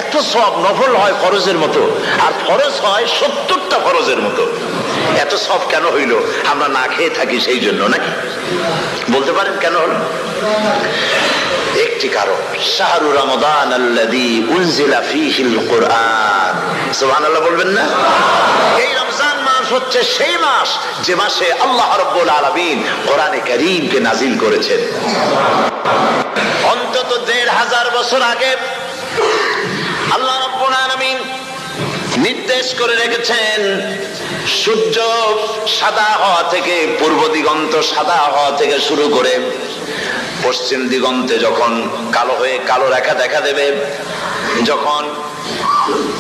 এত সব নফল হয় ফরজের মতো, আর ফরজ হয় 70টা ফরজের মতো। এত সব কেন হইল? আমরা না খেয়ে থাকি সেই জন্য নাকি? বলতে পারেন কেন হলো? একটি কারণ, শাহরু রমাদান আল্লাযী উনজিলা ফীহিল কুরআন। সুবহানাল্লাহ বলবেন না? এই রমজান মাস হচ্ছে সেই মাস যে মাসে আল্লাহ রাব্বুল আলামিন কোরআনে কারীমকে নাজিল করেছেন। অন্তত ১৫০০ বছর আগে আল্লাহ রাব্বুল আলামিন নির্দেশ করে রেখেছেন, সূর্য সাদা হওয়া থেকে, পূর্ব দিগন্ত সাদা হওয়া থেকে শুরু করে পশ্চিম দিগন্তে যখন কালো হয়ে কালো রেখা দেখা দেবে, যখন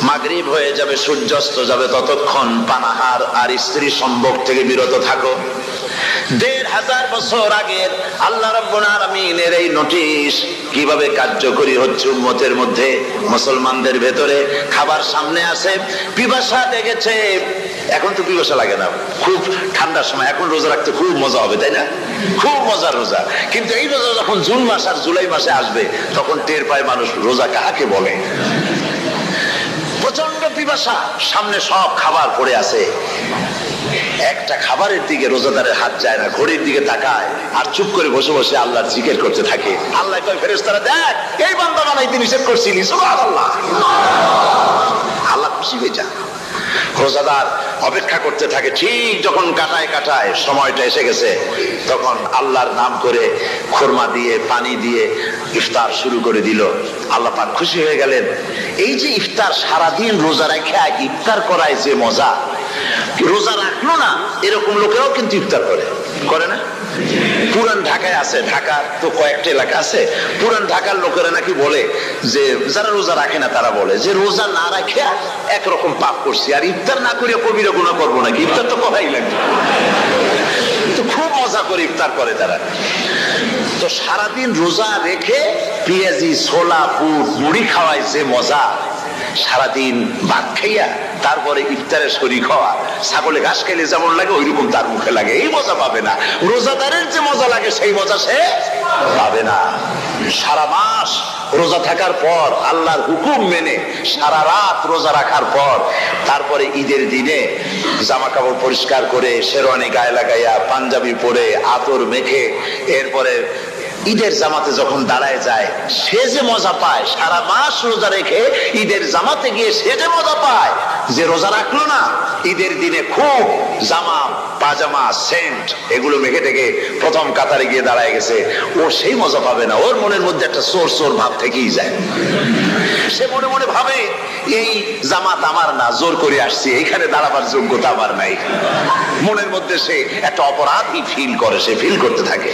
মাগরিব হয়ে যাবে, সূর্যাস্ত যাবে, ততক্ষণ পানাহার আর স্ত্রী সম্ভোগ থেকে বিরত থাকো। ১৫০০ বছর আগের আল্লাহ রাব্বুল আলামিনের এই নোটিশ কিভাবে কার্যকরী হচ্ছে উম্মতের মধ্যে, মুসলমানদের ভেতরে। খাবার সামনে আছে, পিপাসা লেগেছে, এখন তো পিপাসা লাগে না, খুব ঠান্ডার সময়, এখন রোজা রাখতে খুব মজা হবে, তাই না? খুব মজার রোজা। কিন্তু এই রোজা যখন জুন মাস আর জুলাই মাসে আসবে, তখন টের পায় মানুষ রোজা কাকে বলে। প্রচন্ড পিপাসা, সামনে সব খাবার পড়ে আছে, একটা খাবারের দিকে রোজাদারের হাত যায় না, ঘড়ির দিকে তাকায় আর চুপ করে বসে বসে আল্লাহর জিকির করতে থাকে। আল্লাহ কয়, ফেরেশতারা দেখ, এই বান্দা বানাইতে নিষেধ করছিলি, সুবহানাল্লাহ। আল্লাহ খুশি হয়ে যায়। রোজাদার অপেক্ষা করতে থাকে, ঠিক যখন কাটায় কাটায় সময়টা এসে গেছে, তখন আল্লাহর নাম করে খুরমা দিয়ে পানি দিয়ে ইফতার শুরু করে দিল। আল্লাহ পাক খুশি হয়ে গেলেন। এই যে ইফতার, সারাদিন রোজা রেখে ইফতার করায় যে মজা, রোজা রাখলো না এরকম লোকেরাও কিন্তু ইফতার করে না? পুরান ঢাকায় আছে, ঢাকার তো কয়েকটা এলাকা আছে, পুরান ঢাকার লোকেরা নাকি বলে যে, যারা রোজা রাখে না তারা বলে যে রোজা না রাখে একরকম পাপ করছি, আর ইফতার না করে কবিরা গুনাহ করবো নাকি, ইফতার তো করাই লাগবে। তো খুব মজা করে ইফতার করে তারা। তো সারাদিন রোজা রেখে পেঁয়াজি, ছোলা, পুর, মুড়ি খাওয়ায় যে মজা, সারাদিন ভাত খাইয়া তারপরে ইফতারে শরীক হওয়া, ছাগলে ঘাস খাইলে যেমন লাগে ওইরকম তার মুখে লাগে, এই মজা পাবে না। রোজাদারের যে মজা লাগে সেই মজা সে পাবে না। সারা মাস রোজা থাকার পর, আল্লাহর হুকুম মেনে সারা রাত রোজা রাখার পর, তারপরে ঈদের দিনে জামা কাপড় পরিষ্কার করে, শেরওয়ানি গায়ে লাগাইয়া, পাঞ্জাবি পরে, আতর মেখে, এরপরে ঈদের জামাতে যখন দাঁড়ায় যায়, সে যে মজা পায়, সারা মাস রোজা রেখে ঈদের জামাতে গিয়ে সে যে মজা পায়, যে রোজা রাখলো না, ঈদের দিনে খুব জামা, পাজামা, সেন্ট এগুলো মেখে থেকে প্রথম কাতারে গিয়ে দাঁড়ায় গেছে, ও সেই মজা পাবে না। ওর মনের মধ্যে একটা চোর চোর ভাব থেকেই যায়। সে মনে মনে ভাবে, এই জামাত আমার না, জোর করে আসছি, এইখানে দাঁড়াবার যোগ্যতা আমার নাই। মনের মধ্যে সে একটা অপরাধী ফিল করে, সে ফিল করতে থাকে।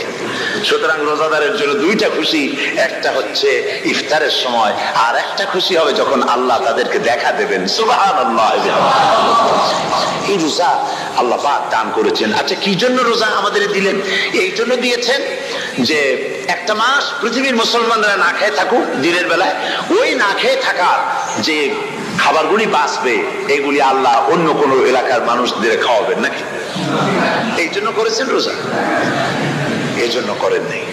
সুতরাং রোজাদারের জন্য দুইটা খুশি, একটা হচ্ছে ইফতারের সময়, আর একটা খুশি হবে যখন আল্লাহ তাদেরকে দেখা দেবেন। সুবহানাল্লাহ। এই রোজা আল্লাহ পাক দান করেছেন। আচ্ছা, কি জন্য রোজা আমাদের দিলেন? এই জন্য দিয়েছেন যে একটা মাস পৃথিবীর মুসলমানরা না খেয়ে থাকুক দিনের বেলায়, ওই না খেয়ে থাকার যে খাবারগুলি বাঁচবে, এগুলি আল্লাহ অন্য কোন এলাকার মানুষদের খাওয়াবেন নাকি? এই জন্য করেছেন রোজা, এই জন্য করেন নাই।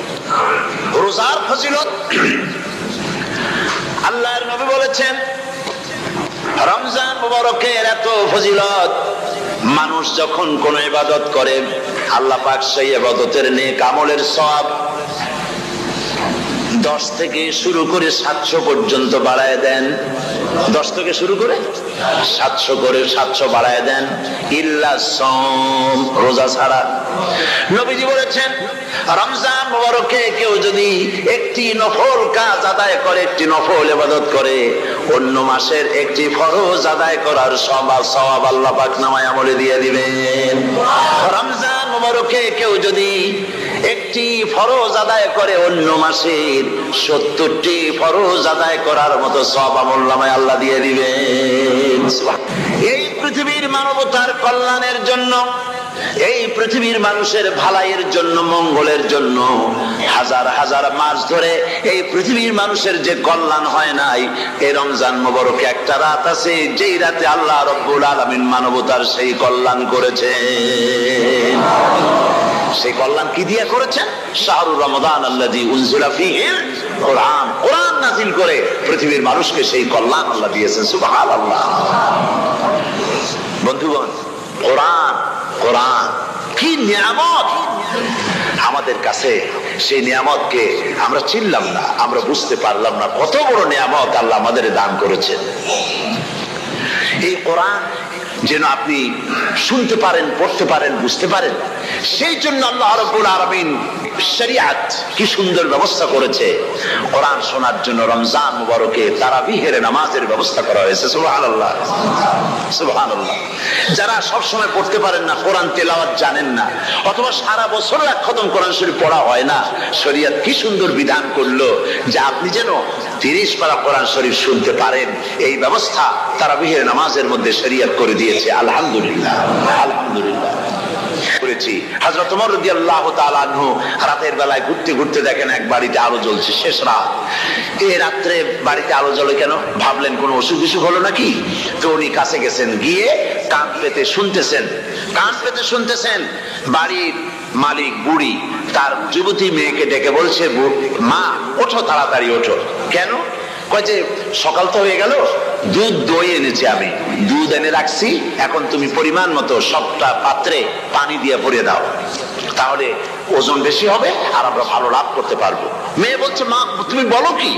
রোজার ফজিলত আল্লাহর নবী বলেছেন, রমজান মুবারকের এত ফজিলত, মানুষ যখন কোন ইবাদত করে, আল্লাহ পাক সেই ইবাদতের নেক আমলের সওয়াব 10 থেকে শুরু করে 700 পর্যন্ত বাড়ায় দেন। 10 থেকে শুরু করে 700 বাড়ায় দেন, ইল্লা সাওম, রোজা ছাড়া। নবীজি বলেছেন, রমজান মুবারকে কেউ যদি একটি নফল কাজ আদায় করে, একটি নফল ইবাদত করে, অন্য মাসের একটি ফরজ আদায় করার সওয়াব আল্লাহ পাক নামায়ে আমলে দিয়ে দিবেন। রমজান মুবারকে কেউ যদি একটি ফরজ আদায় করে, অন্য মাসের 70টি ফরজ আদায় করার মতো সওয়াব আমলনামায় আল্লাহ দিয়ে দিবেন। এই পৃথিবীর মানবতার কল্যাণের জন্য, এই পৃথিবীর মানুষের ভালাইয়ের জন্য, মঙ্গলের জন্য হাজার হাজার মাস ধরে এই পৃথিবীর মানুষের যে কল্যাণ হয় নাই, এই রমজান মুবারকে একটা রাত আছে, যেই রাতে আল্লাহ রাব্বুল আলামিন মানবতার সেই কল্যাণ করেছেন। সেই কল্যাণ কি দিয়ে করেছেন? শাহরু রমাদান আল্লাযী উনজিলা ফীহিল কোরআন কোরআন নাজিল করে পৃথিবীর মানুষকে সেই কল্যাণ আল্লাহ দিয়েছেন। সুবহানাল্লাহ। বন্ধুগণ, কোরআন কোরআন কি নিয়ামত আমাদের কাছে, সেই নিয়ামতকে আমরা চিনলাম না, আমরা বুঝতে পারলাম না কত বড় নিয়ামত আল্লাহ আমাদের দান করেছেন। এই কোরআন যেন আপনি শুনতে পারেন, পড়তে পারেন, বুঝতে পারেন, সেই জন্য আল্লাহ রাব্বুল আলামিন শরিয়াত কি সুন্দর ব্যবস্থা করেছে। কোরআন শোনার জন্য রমজান মুবারকে তারাবিহের নামাজের ব্যবস্থা করা হয়েছে। সুবহানাল্লাহ সুবহানাল্লাহ। যারা সব সময় পড়তে পারেন না, কোরআন তেলাওয়াত জানেন না, অথবা সারা বছর এক খতম কোরআন শরীফ পড়া হয় না, শরিয়াত কি সুন্দর বিধান করলো যে আপনি যেন 30 পারা কোরআন শরীফ শুনতে পারেন। এই ব্যবস্থা তারাবিহের নামাজের মধ্যে শরিয়াত করে দিয়েছে। আলহামদুলিল্লাহ আলহামদুলিল্লাহ করেছি। হযরত ওমর রাদিয়াল্লাহু তাআলা আনহু রাতের বেলায় ঘুরতে ঘুরতে দেখেন এক বাড়িতে আলো জ্বলছে, শেষ রাত। এই রাত্রে বাড়িতে আলো জ্বলে কেন? ভাবলেন কোন অসুখ বিসুখ হলো নাকি। তো উনি কাছে গেছেন, গিয়ে কান পেতে শুনতেছেন, কান পেতে শুনতেছেন। বাড়ির মালিক বুড়ি তার যুবতী মেয়েকে ডেকে বলছে, মা ওঠো, তাড়াতাড়ি ওঠো। কেন? কয় যে সকাল তো হয়ে গেল, দুধ দই এনেছি, আমি দুধ এনে রাখছি, এখন তুমি পরিমাণ মতো সবটা পাত্রে পানি দিয়ে ভরে দাও, তাহলে ওজন বেশি হবে আর আমরা ভালো লাভ করতে পারবো। মেয়ে বলছে, মা তুমি বলো কি,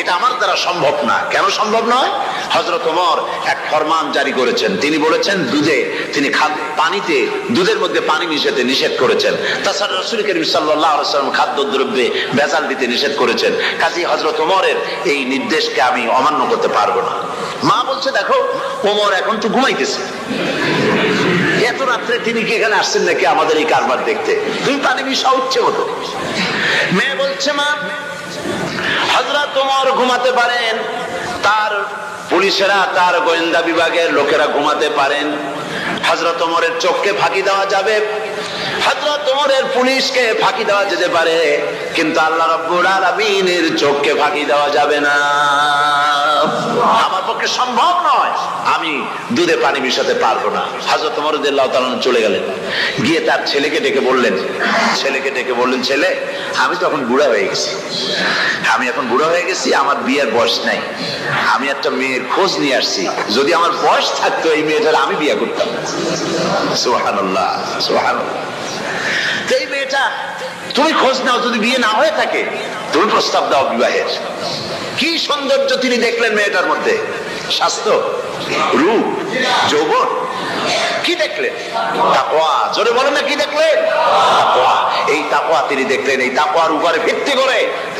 এটা আমার দ্বারা সম্ভব না। কেন সম্ভব নয়? হযরত ওমর এক ফরমান জারি করেছেন, তিনি বলেছেন দুধে তিনি পানিতে দুধের মধ্যে পানি মিশাতে নিষেধ করেছেন। তাছাড়া রাসূল করিম সাল্লাল্লাহু আলাইহি ওয়াসাল্লাম খাদ্যদ্রব্যে ভেজাল দিতে নিষেধ করেছেন। কাজী হযরত ওমরের এই নির্দেশকে আমি অমান্য করতে পারবো না। মা বলছে, দেখো ওমর এখন তো ঘুমাইতেছে, এত রাত্রে তিনি কি এখানে আসছেন নাকি আমাদের এই কারবার দেখতে, তুমি পানি মিশা উঠছে মতো। মেয়ে বলছে, মা হযরত ওমর ঘুমাতে পারেন, তার পুলিশেরা, তার গোয়েন্দা বিভাগের লোকেরা ঘুমাতে পারেন, হযরত ওমরের চোখকে ফাঁকি দেওয়া যাবে, হযরত ওমরের পুলিশকে ফাঁকি দেওয়া যেতে পারে, কিন্তু আল্লাহ রাব্বুল আলামিনের চোখকে ফাঁকি দেওয়া যাবে না। আমার পক্ষে সম্ভব নয়, আমি দুধে পানি মিশাতে পারবো না। হযরত ওমর রাদিয়াল্লাহু তাআলা চলে গেলেন, গিয়ে তার ছেলেকে ডেকে বললেন, ছেলে আমি তো এখন বুড়া হয়ে গেছি, আমার বিয়ের বয়স নাই, আমি একটা মেয়ের খোঁজ নিয়ে আসছি, যদি আমার বয়স থাকতো এই মেয়েটার আমি বিয়ে করতাম। সুবহানাল্লাহ সুবহানাল্লাহ। এই মেয়েটা তুমি খোঁজ নাও, যদি বিয়ে না হয়ে থাকে তুমি প্রস্তাব দাও বিবাহের। কি সৌন্দর্য তিনি দেখলেন মেয়েটার মধ্যে, স্বাস্থ্য, রূপ, যৌবন, কি দেখলেন? তাকওয়া। জোরে বলেন না, কি দেখলেন? তাকওয়া। এই তাকওয়া তিনি দেখলেন। এই তাকওয়ার উপরে ভিত্তি করে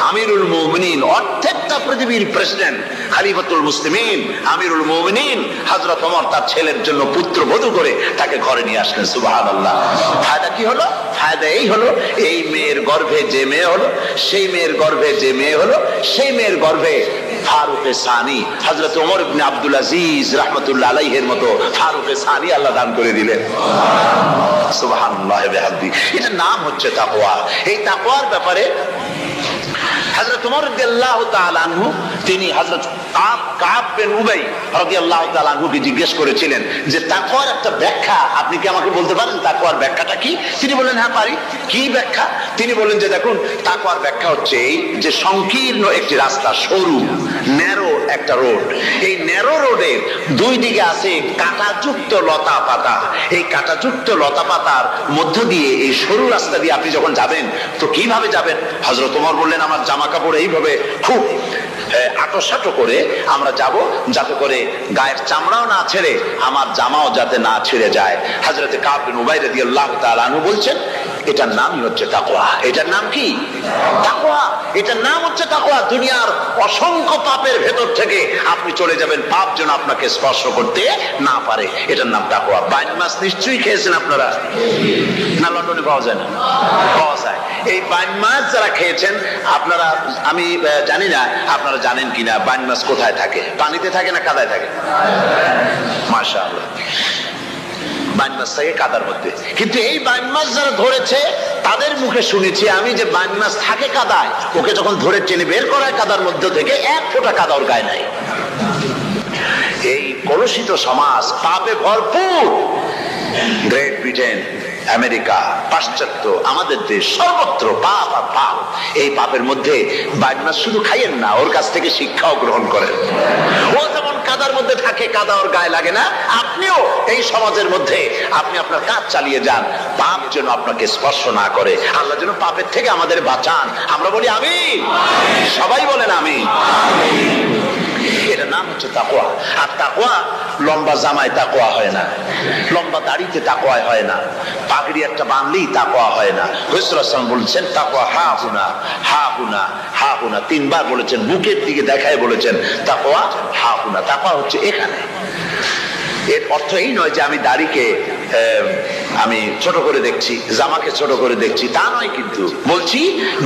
আমিরুল মুমিনিন, অর্ধেকটা পৃথিবীর প্রেসিডেন্ট, খলিফাতুল মুসলিমিন, আমিরুল মুমিনিন হযরত ওমর তার ছেলের জন্য পুত্রবধূ করে তাকে ঘরে নিয়ে আসলেন। সুবহানাল্লাহ। ফায়দা কি হলো? ফায়দা এই হলো, এই মেয়ের গর্ভে যে মেয়ে হলো, সেই মেয়ের গর্ভে যে মেয়ে হলো, সেই মেয়ের গর্ভে ফারুকে সানি হযরত ওমর ইবনে আব্দুল আজিজ রাহমাতুল্লাহ আলাইহির মতো ফারুকে সানি আল্লাহ দান করে দিলেন। সুবহানাল্লাহ ওয়া বিহামদি। এটার নাম হচ্ছে তাকওয়া। এই তাকওয়ার ব্যাপারে হযরত ওমর রাদিয়াল্লাহু তাআলা আনহু তিনি হযরত কাব বিন উবাই রাদিয়াল্লাহু তাআলা আনহুকে জিজ্ঞেস করেছিলেন যে তাকওয়ার একটা ব্যাখ্যা আপনি কি আমাকে বলতে পারেন, তাকওয়ার ব্যাখ্যাটা কি? তিনি বললেন, হ্যাঁ পারি। কি ব্যাখ্যা? তিনি বললেন যে দেখুন, তাকওয়ার ব্যাখ্যা হচ্ছে এই যে সংকীর্ণ একটি রাস্তা, সরু ন্যারো একটা রোড, এই ন্যারো রোডের দুই দিকে আছে কাঁটাযুক্ত লতা পাতা, এই কাঁটাযুক্ত লতা পাতার মধ্য দিয়ে এই সরু রাস্তা দিয়ে আপনি যখন যাবেন তো কিভাবে যাবেন? হযরত ওমর বললেন, আমার জামা কাপড় এইভাবে খুব আটোসাটো করে আমরা যাব, যাতে করে গায়ের চামড়াও না ছেড়ে আমার জামাও যাতে না ছেড়ে যায়। হযরতে কাব বিন উবাই রাদিয়াল্লাহু তাআলা আনহু বলছেন, এটার নামই হচ্ছে তাকওয়া। এটার নাম কি? তাকওয়া। এটার নাম হচ্ছে তাকওয়া। দুনিয়ার অসংখ্য পাপের ভেতর থেকে আপনি চলে যাবেন, পাপ যেন আপনাকে স্পর্শ করতে না পারে। এটার নাম তাকওয়া। বাইন মাছ নিশ্চয়ই খেয়েছেন আপনারা, না লন্ডনে পাওয়া যায় না? পাওয়া যায়। এই বাইন মাছ যারা খেয়েছেন আপনারা, আমি জানি না আপনারা জানেন কিনা, বাইন মাছ কোথায় থাকে? পানিতে থাকে না কাদায় থাকে? মাশাআল্লাহ, বাইন মাছ থাকে কাদার মধ্যে। কিন্তু এই বাইন মাছ যারা ধরেছে তাদের মুখে শুনেছি আমি যে বাইন মাছ থাকে কাদায়, ওকে যখন ধরে টেনে বের করায় কাদার মধ্যে থেকে এক ফোঁটা কাদা ওর গায়ে নাই। এই কলুষিত সমাজ, পাপে ভরপুর। গ্রেট ব্রিটেন, আমেরিকা, পাশ্চাত্য, আমাদের দেশ, সর্বত্র পাপ আর পাপ। এই পাপের মধ্যে বাইনা শুধু খাইয়েন না, ওর কাছ থেকে শিক্ষাও গ্রহণ করেন। ও যেমন কাদার মধ্যে থাকে, কাদা ওর গায়ে লাগে না, আপনিও এই সমাজের মধ্যে আপনি আপনার কাজ চালিয়ে যান, পাপ যেন আপনাকে স্পর্শ না করে। আল্লাহ যেন পাপের থেকে আমাদের বাঁচান। আমরা বলি আমিন, সবাই বলেন আমিন। এটার নাম হচ্ছে তাকওয়া। আর তাকওয়া লম্বা জামায় তাকওয়া হয় না, লম্বা দাড়িতে তাকওয়া হয় না, পাগড়ি একটা বানলেই তাকওয়া হয় না। রাসূলুল্লাহ সাল্লাল্লাহু আলাইহি ওয়াসাল্লাম বলেছেন তাকওয়া হা হুনা, হা হুনা, হা হুনা, তিনবার বলেছেন, বুকের দিকে দেখায় বলেছেন তাকওয়া হা হুনা। তাকওয়া হচ্ছে এখানে। এর অর্থ এই নয় যে আমি দাড়িকে আমি ছোট করে দেখছি, জামাকে ছোট করে দেখছি, তা নয়। কিন্তু বলছি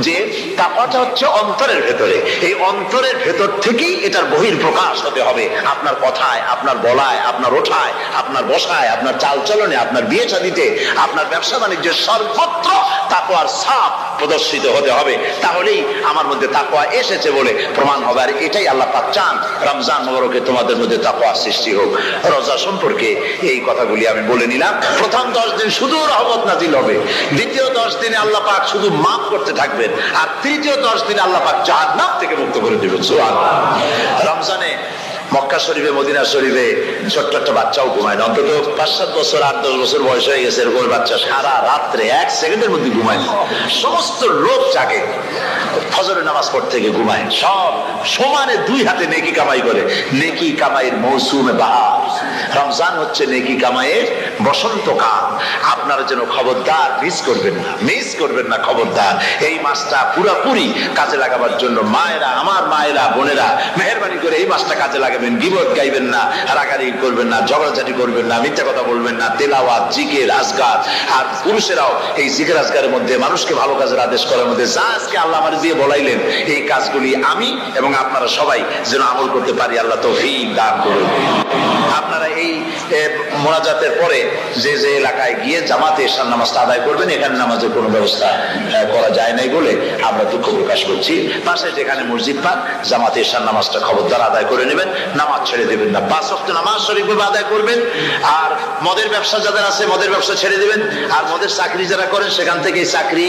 যে তাকওয়াটা হচ্ছে অন্তরের ভেতরে। এই অন্তরের ভেতর থেকেই এটার বহির প্রকাশ হতে হবে। আপনার কথায়, আপনার বলায়, আপনার ওঠায়, আপনার বসায়, আপনার চালচলনে, আপনার বিয়ে শাদীতে, আপনার ব্যবসা বাণিজ্যের সর্বত্র তাকওয়ার ছাপ প্রদর্শিত হতে হবে। তাহলেই আমার মধ্যে তাকওয়া এসেছে বলে প্রমাণ হবে। আর এটাই আল্লাহ পাক চান। রমজান মোবারকে তোমাদের মধ্যে তাকওয়া সৃষ্টি হোক। রোজা সম্পর্কে এই কথাগুলি আমি বলে নিলাম। প্রথম 10 দিন শুধু রহমত নাজিল হবে, দ্বিতীয় 10 দিনে আল্লাহ পাক শুধু মাফ করতে থাকবেন, আর তৃতীয় 10 দিনে আল্লাহ পাক জাহান্নাম থেকে মুক্ত করে দেবেন। সুবহানাল্লাহ। রমজানে মক্কা শরীফে, মদিনা শরীফে ছোট্ট একটা বাচ্চাও ঘুমায় না। অন্তত 5-7 বছর, 8-10 বছর বয়স হয়ে গেছে এরকম বাচ্চা সারা রাত্রে 1 সেকেন্ডের মধ্যে ঘুমায় না। সমস্ত লোক জাগে, ফজরের নামাজ পড়তে গিয়ে ঘুমায়, সব সমানে 2 হাতে নেকি কামাই করে। নেকি কামাইয়ের মৌসুমে বাহার। রমজান হচ্ছে নেকি কামাইয়ের বসন্তকাল। আপনারা যেন খবরদার মিস করবেন না, মিস করবেন না, খবরদার। এই মাসটা পুরোপুরি কাজে লাগাবার জন্য মায়েরা, আমার মায়েরা, বোনেরা, মেহেরবানি করে এই মাসটা কাজে লাগাবেন। গীবত গাইবেন না, রাগারাগি করবেন না, ঝগড়াঝাটি করবেন না, মিথ্যা কথা বলবেন না, তেলাওয়াত, জিকির, আজকার। আর পুরুষেরাও এই জিকির আজকারের মধ্যে, মানুষকে ভালো কাজের আদেশ করার মধ্যে যা আজকে আল্লাহ আমার দিয়ে বলাইলেন, এই কাজগুলি আমি এবং আপনারা সবাই যেন আমল করতে পারি। আল্লাহ তৌফিক দান করুন। আপনারা এই মোনাজাতের পরে যে যে এলাকায় গিয়ে জামাতে এশার নামাজটা আদায় করবেন, এখানে নামাজের কোনো ব্যবস্থা করা যায় নাই বলে আমরা দুঃখ প্রকাশ করছি। পাশে যেখানে মসজিদ পান, জামাতে এশার নামাজটা খবরদার আদায় করে নেবেন, নামাজ ছেড়ে দেবেন না। 5 ওয়াক্ত নামাজ শরীফভাবে আদায় করবেন। আর মদের ব্যবসা যাদের আছে, মদের ব্যবসা ছেড়ে দেবেন। আর মদের চাকরি যারা করেন, সেখান থেকে চাকরি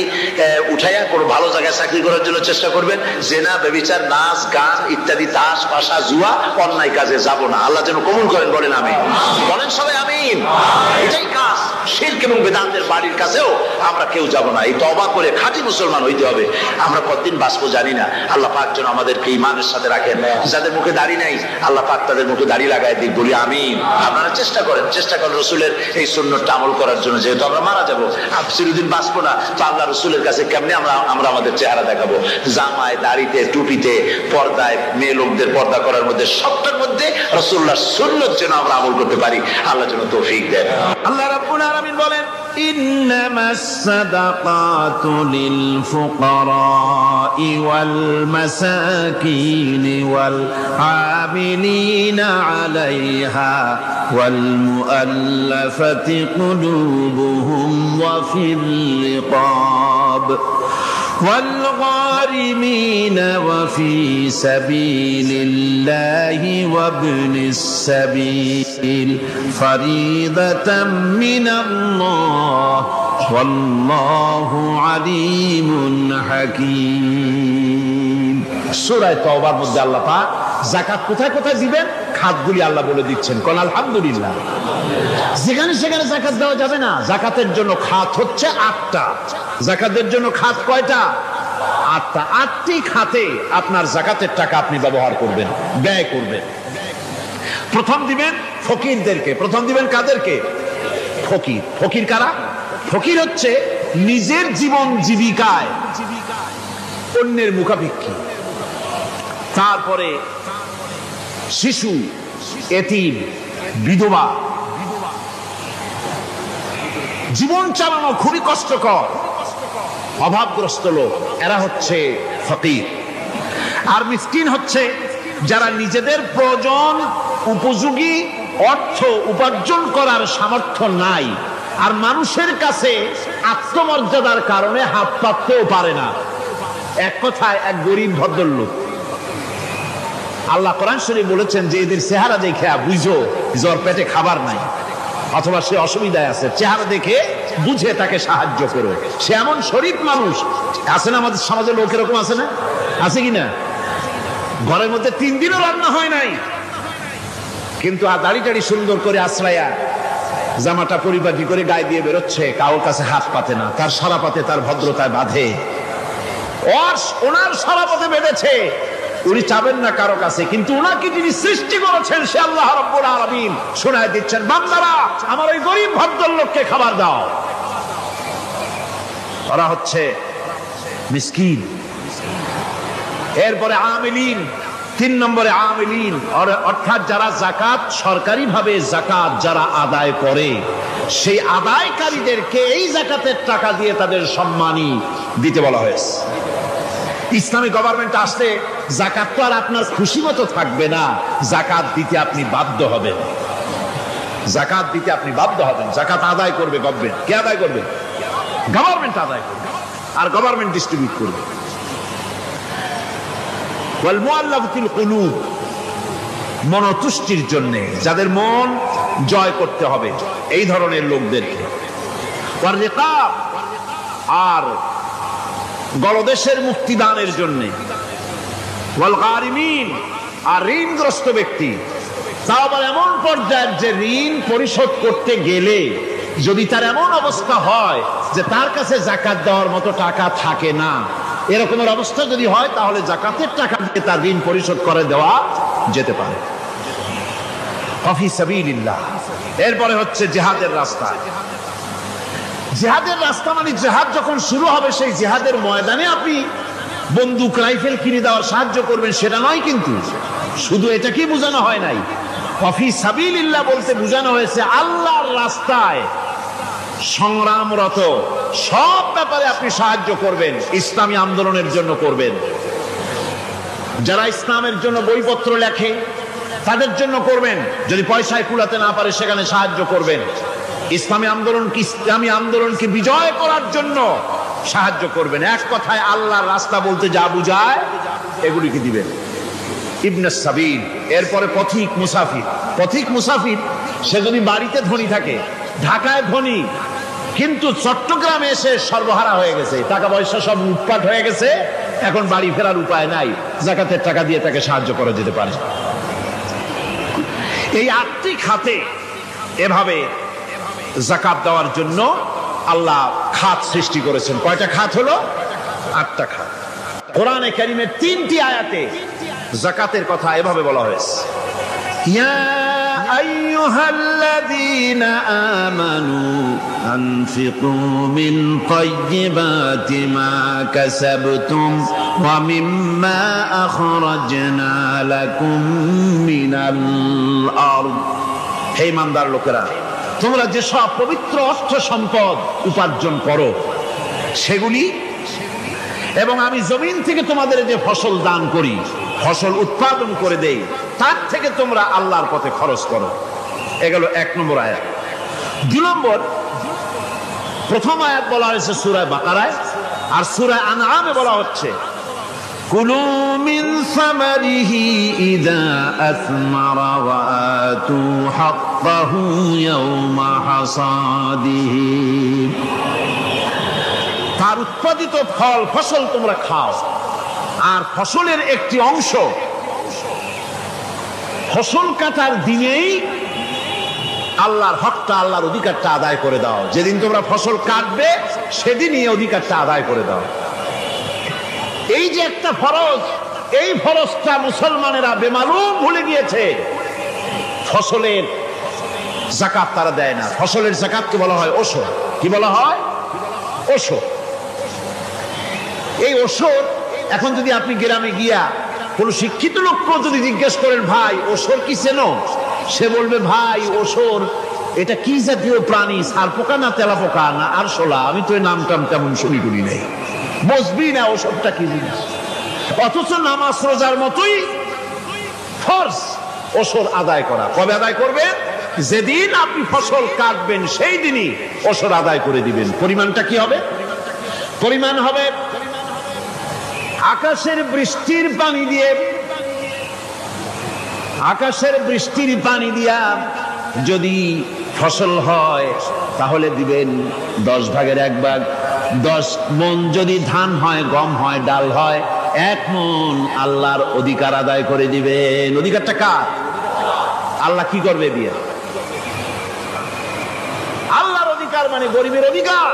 উঠাইয়া কোনো ভালো জায়গায় চাকরি করার জন্য চেষ্টা করবেন। জেনা, ব্যভিচার, নাচ, গান ইত্যাদি, তাস, পাশা, জুয়া, অন্যায় কাজে যাব না। আল্লাহ যেন কবুল করেন। বলেন আমিন, বলেন সবাই আমিন। এটাই কাজ। শিরক এবং বেদান্তের বাড়ির কাছেও আমরা কেউ যাব না। এই তওবা করে খাঁটি মুসলমান হইতে হবে। আমরা কতদিন বাঁচবো জানি না। আল্লাহ পাক যেন আমাদেরকে ঈমানের সাথে রাখেন। যাদের মুখে দাড়ি নাই, আল্লাহ পাক তাদের মুখে দাড়ি লাগায় দিক। বলি আমিন। আপনারা চেষ্টা করেন রসুলের এই সুন্নতটা আমল করার জন্য। যেহেতু আমরা মারা যাবো, চিরদিন বাঁচবো না, তো আল্লাহ রসুলের কাছে কেমনে আমরা আমাদের চেহারা দেখাবো? জামায়, দাড়িতে, টুপিতে, পর্দায়, মেয়ে লোকদের পর্দা করার মধ্যে, সবটার মধ্যে রাসূলুল্লাহর সুন্নত যেন আমরা আমল করতে পারি। আল্লাহ যেন তৌফিক দেন। আল্লাহ রাব্বুল আলামিন বলেন, ইন্নামাস সাদাকাতু লিল ফুকারাই ওয়াল মাসাকিন ওয়াল আমিলিনা আলাইহা ওয়াল মুআল্লাফাতি কুলুবুহুম ওয়া ফিল রিকাব والغارمين وفي سبيل الله وابن السبيل فريضة من الله والله عليم حكيم। সূরা তাওবার মধ্যে আল্লাহ পাক যাকাত কোথায় কোথায় দিবেন, খাতগুলি আল্লাহ বলে দিচ্ছেন। কোন আলহামদুলিল্লাহ। যেখানে সেখানে যাকাত দেওয়া যাবে না। যাকাতের জন্য খাত হচ্ছে 8টা। যাকাতের জন্য খাত কয়টা? 8টা। 8টি খাতে আপনার যাকাতের টাকা আপনি ব্যবহার করবেন, ব্যয় করবেন। প্রথম দিবেন ফকিরদেরকে। প্রথম দিবেন কাদেরকে? ফকির। ফকির কারা? ফকির হচ্ছে নিজের জীবন জীবিকায় অন্যের মুখাপেক্ষী। তারপরে শিশু, এতিম, বিধবা, জীবন চালানো খুবই কষ্টকর, অভাবগ্রস্ত লোক, এরা হচ্ছে ফকির। আর মিসকিন হচ্ছে যারা নিজেদের প্রয়োজন উপযোগী অর্থ উপার্জন করার সামর্থ্য নাই, আর মানুষের কাছে আত্মমর্যাদার কারণে হাত পাততেও পারে না। এক কথায় এক গরিব ভদ্রলোক। আল্লাহ কোরআন শরীফ বলেছেন যে এদের চেহারা দেখে বুঝো জ্বর পেটে খাবার নাই। অথবা সে অসুবিধায় আছে, চেহারা দেখে বুঝে তাকে সাহায্য করো। সে এমন শরীফ মানুষ আছে না, আমাদের সমাজে লোক এরকম আছে না, আছে কিনা? ঘরের মধ্যে 3 দিনও রান্না হয় নাই, কিন্তু দাড়ি টাড়ি সুন্দর করে আশ্রয়া, জামাটা পরিপাটি করে গায়ে দিয়ে বেরোচ্ছে, কারোর কাছে হাত পাতে না, তার সারা পাতে তার ভদ্রতায় বাঁধে। ওনার সারা পাতে বেঁধেছে, উনি চাবেন না কারো কাছে, কিন্তু উনাকে যিনি সৃষ্টি করেছেন সে আল্লাহ রাব্বুল আলামিন শোনায় দিচ্ছেন, বান্দারা আমার ওই গরিব ভদ্রলোককে খাবার দাও। ওরা হচ্ছে মিসকিন। এরপরে আমিলিন, 3 নম্বরে আমিলিন, অর্থাৎ যারা যাকাত, সরকারি ভাবে যাকাত যারা আদায় করে, সেই আদায়কারীদেরকে এই যাকাতের টাকা দিয়ে তাদের সম্মানী দিতে বলা হয়েছে। ইসলামী গভর্নমেন্ট আসলে যাকাত তো আর আপনার খুশি মতো থাকবে না, যাকাত দিতে আপনি বাধ্য হবেন। যাকাত দিতে আপনি বাধ্য হবেন। যাকাত আদায় করবে গভর্নমেন্ট। কে আদায় করবে? গভর্নমেন্ট আদায় করবে, আর গভর্নমেন্ট ডিস্ট্রিবিউট করবে। ওয়াল মুআল্লাফাতিল কুলুব, মনতুষ্টির জন্য, যাদের মন জয় করতে হবে এই ধরনের লোকদেরকে। ওয়ার রিকাব, আর গলদেশের মুক্তিদানের জন্য। ওয়াল গারিমিন, আর ঋণগ্রস্ত ব্যক্তি, তাও আবার এমন পর্যায়ের যে ঋণ পরিশোধ করতে গেলে যদি তার এমন অবস্থা হয় যে তার কাছে যাকাত দেওয়ার মতো টাকা থাকে না, এরকমের অবস্থা যদি হয় তাহলে যাকাতের টাকা দিয়ে তার ঋণ পরিশোধ করে দেওয়া যেতে পারে। ফি সাবিলিল্লাহ। এরপরে হচ্ছে জিহাদের রাস্তা। জিহাদের রাস্তা মানে জিহাদ যখন শুরু হবে সেই জিহাদের ময়দানে আপনি বন্দুক রাইফেল কিনে দেওয়ার সাহায্য করবেন সেটা নয়, কিন্তু শুধু এটা কি বোঝানো হয় নাই, ফি সাবিলিল্লাহ বলতে বোঝানো হয়েছে আল্লাহর রাস্তায় সংগ্রামরত সব ব্যাপারে আপনি সাহায্য করবেন, ইসলামী আন্দোলনের জন্য করবেন। যারা ইসলামের জন্য বইপত্র লেখে তাদের জন্য করবেন, যদি পয়সায় কুলাতে না পারে সেখানে সাহায্য করবেন। ইসলামী আন্দোলনকে বিজয় করার জন্য সাহায্য করবেন। এক কথায় আল্লাহর রাস্তা বলতে যা বুঝায় এগুলিকে দিবেন। ইবনে সাবিল, এরপরে পথিক মুসাফির। পথিক মুসাফির সে যদি বাড়িতে ধনী থাকে, ঢাকায় ধনী, কিন্তু চট্টগ্রামে এসে সর্বহারা হয়ে গেছে, টাকা পয়সা সব লুটপাট হয়ে গেছে, এখন বাড়ি ফেরার উপায় নাই, যাকাতের টাকা দিয়ে তাকে সাহায্য করা যেতে পারে। এই 8টি খাতে এভাবে যাকাত দেওয়ার জন্য আল্লাহ খাত সৃষ্টি করেছেন। কয়টা খাত হলো? 8টা খাত। কোরআনে কারীমের 3টি আয়াতে যাকাতের কথা এভাবে বলা হয়েছে, ইয়া আইয়ুহাল্লাযীনা আমানু আনফিকু মিন তাইয়্যিবাতি মা কাসাবতুম ওয়া মিম্মা আখরাজনা লাকুম মিনাল আরদ। হে ইমানদার লোকেরা, তোমরা যে সব পবিত্র অর্থ সম্পদ উপার্জন করো সেগুলি, এবং আমি জমিন থেকে তোমাদের যে ফসল দান করি, ফসল উৎপাদন করে দেই, তার থেকে তোমরা আল্লাহর পথে খরচ করো। এগুলো 1 নম্বর আয়াত। 2 নম্বর, প্রথম আয়াত বলা হয়েছে সূরা বাকারায়, আর সূরা আনআমে বলা হচ্ছে কুলু মিন সামারিহি ইযা আসমারা ওয়া আতু হাক্কাহু ইয়াওমা হাসাদিহি। তার উৎপাদিত ফল ফসল তোমরা খাও, আর ফসলের একটি অংশ ফসল কাটার দিনেই আল্লাহর হকটা, আল্লাহর অধিকারটা আদায় করে দাও। যেদিন তোমরা ফসল কাটবে সেদিনই অধিকারটা আদায় করে দাও। এই যে একটা ফরজ, এই ফরজটা মুসলমানেরা বেমালুম ভুলে গিয়েছে। ফসলের যাকাত তারা দেয় না। ফসলের যাকাতকে বলা হয় ওশর। কি বলা হয়? ওশর। এই ওশর এখন যদি আপনি গ্রামে গিয়া কোন শিক্ষিত লোককেও যদি জিজ্ঞেস করেন, ভাই ওশর কি চেনো, সে বলবে, ভাই ওশর এটা কি জাতীয় প্রাণী, সারপোকা না তেলাপোকা না আরশোলা, আমি তো এই নামটাম তেমন শুনি করি নাই, বুঝবি না ওসবটা কি জিনিস। অথচ নামাজ রোজার মতোই ফরজ ওশর আদায় করা। কবে আদায় করবেন? যেদিন আপনি ফসল কাটবেন সেই দিনই ওশর আদায় করে দিবেন। পরিমাণটা কি হবে? পরিমাণ হবে আকাশের বৃষ্টির পানি দিয়ে, আকাশের বৃষ্টির পানি দিয়া যদি ফসল হয় তাহলে দিবেন 10 ভাগের 1 ভাগ। 10 মণ যদি ধান হয়, গম হয়, ডাল হয়, 1 মণ আল্লাহর অধিকার আদায় করে দিবেন। অধিকারটা কার? আল্লাহ কি করবে দিয়ে? আল্লাহর অধিকার মানে গরিবের অধিকার,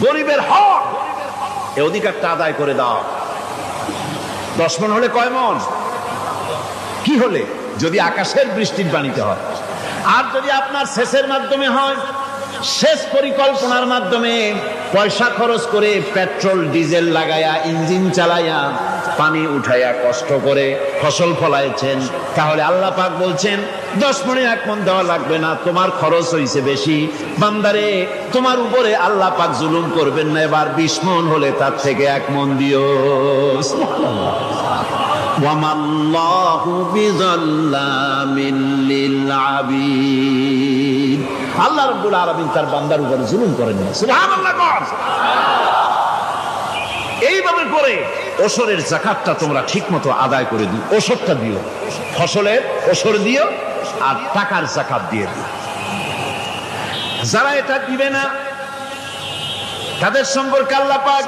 গরিবের হক। এই অধিকারটা আদায় করে দাও। 10 মণ হলে কয় মণ? কি হলে? যদি আকাশের বৃষ্টির পানিতে হয়। আর যদি আপনার সেচের মাধ্যমে হয়, সেচ পরিকল্পনার মাধ্যমে পয়সা খরচ করে পেট্রোল ডিজেল লাগায়া ইঞ্জিন চালায়া পানি উঠাইয়া কষ্ট করে ফসল ফলাইছেন, তাহলে আল্লাহ পাক বলছেন 10 মণে 1 মণ দেওয়া লাগবে না, তোমার খরচ হইছে বেশি। বান্দারে, তোমার উপরে আল্লাহ পাক জুলুম করবেন না, এবার 20 মণ হলে তার থেকে 1 মণ দিও। সুবহানাল্লাহ। ওয়ামাল্লাহু বিযাল্লামিন লিল আবিদ। আল্লাহ রাব্বুল আলামিন তার বান্দার উপরে জুলুম করেন না। সুবহানাল্লাহ। এইভাবে করে ওসরের যাকাতটা তোমরা ঠিকমতো আদায় করে দিও। ওসরটা দিও, ফসলের ওসর দিও আর টাকার যাকাত দিয়ে দিও। যারা এটা দিবে না তাদের সম্পর্কে আল্লাহ পাক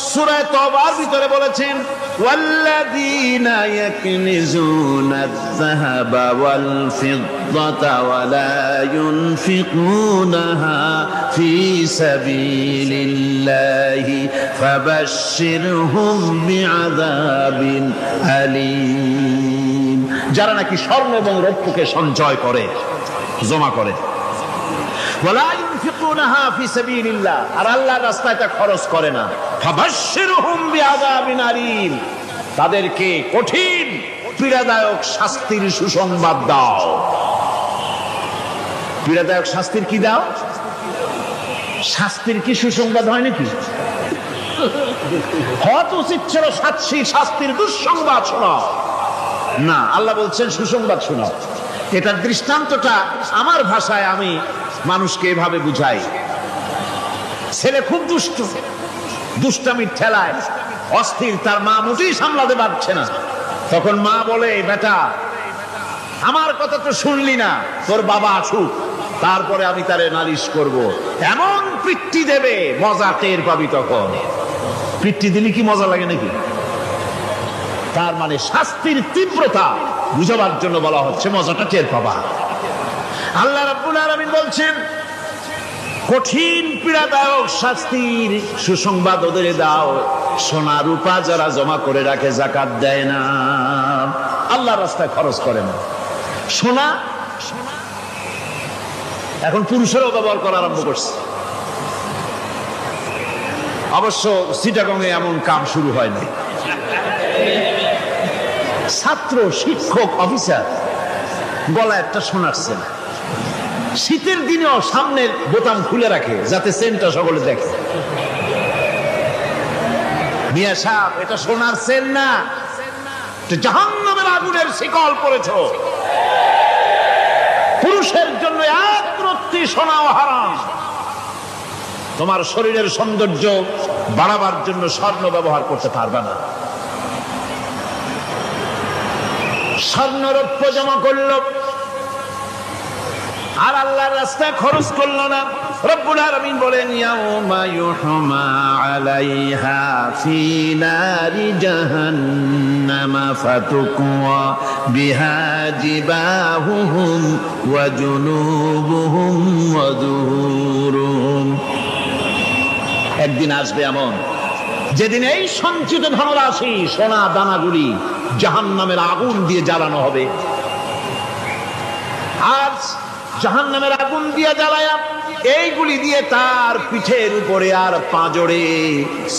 সূরা তওবার ভিতরে বলেছেন, ওয়াল্লাযীনা ইয়াকনিজুনা আয-যাহাবা ওয়াল ফিদ্দাতা ওয়া লা ইউনফিকুনাহা ফী সাবিলিল্লাহি ফাবাশশিরহুম বিআযাবিন আলীম। যারা নাকি স্বর্ণ এবং রৌপ্যকে সঞ্চয় করে, জমা করে, ওয়ালা ইউনফিকুনাহা ফী সাবিলিল্লাহ, আর আল্লাহর রাস্তায় তা খরচ করে না, ফাবাশশিরহুম বিআযাবিন আলীম, তাদেরকে কঠিন পীড়াদায়ক শাস্তির সুসংবাদ দাও। পীড়াদায়ক শাস্তির কি দাও? শাস্তির কি সুসংবাদ হয় নাকি? হয়তো উচিত ছিল শাস্তির দুঃসংবাদ শোনাও, না, আল্লাহ বলছেন সুসংবাদ শোনাও। এটার দৃষ্টান্তটা আমার ভাষায় আমি মানুষকে এভাবে বুঝাই। ছেলে খুব দুষ্ট, দুষ্টামির ঠেলায় অস্থির, তার মা মোটেই সামলাতে পারছে না। তখন মা বলে, বেটা আমার কথা তো শুনলি না, তোর বাবা আসুক, তারপরে আমি তারে নালিশ করব। এমন পিট্টি দেবে, মজা টের পাবি। তখন পিট্টি দিলে কি মজা লাগে নাকি? তার মানে শাস্তির তীব্রতা বুঝাবার জন্য বলা হচ্ছে, মজাটা টের পাবা। আল্লাহ রাব্বুল আলামিন বলছেন, কঠিন পীড়াদায়ক শাস্তির সুসংবাদ ওদের দাও। সোনা রূপা যারা জমা করে রাখে, যাকাত দেয় না, আল্লাহর রাস্তায় খরচ করে না। সোনা এখন পুরুষেরও ব্যবহার করা আরম্ভ করছে। অবশ্য চিটাগংয়ে এমন কাম শুরু হয়নি। ছাত্র, শিক্ষক, অফিসার গলায় একটা সোনার চেন, শীতের দিনেও সামনের বোতাম খুলে রাখে যাতে চেনটা সকলে দেখে। মিয়া সাহেব, এটা সোনার চেন না, জাহান্নামের আগুনের শিকল পড়েছ। পুরুষের জন্য এক রত্তি সোনাও হারাম। তোমার শরীরের সৌন্দর্য বাড়াবার জন্য স্বর্ণ ব্যবহার করতে পারবে না। স্বর্ণ রৌপ্য জমা করল আর আল্লাহর রাস্তায় খরচ করলো না। রব্বুল আলামিন বলেন, ইয়াউমা ইউহমা আলাইহা ফি নারি জাহান্নামা ফাতুকওয়া বিহা জিবাহুহুম ওয়া জুনুবুহুম ওয়া যুহুরুহুম। একদিন আসবে এমন যেদিন এই সঞ্চিত ধনরাশি, সোনা দানাগুলি জাহান্নামের আগুন দিয়ে জ্বালানো হবে। আর জাহান্নামের আগুন দিয়ে জ্বালায়া এইগুলি দিয়ে তার পিঠের উপরে আর পাঁজরে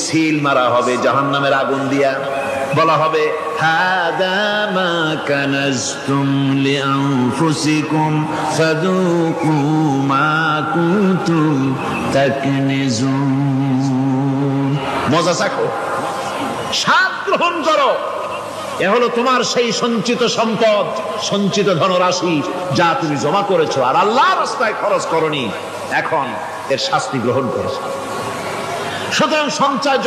সিল মারা হবে জাহান্নামের আগুন দিয়া। বলা হবে, হাদা মা কানাজতুম লিআনফুসিকুম ফাযুকু মা কুনতুম তাকনিজুন। মজা চাখো, স্বাদ গ্রহণ করো। এ হলো তোমার সেই সঞ্চিত সম্পদ, সঞ্চিত ধনরাশি যা তুমি জমা করেছো আর আল্লাহর রাস্তায় খরচ করনি। এখন এর শাস্তি গ্রহণ করো। সুতরাং সঞ্চয়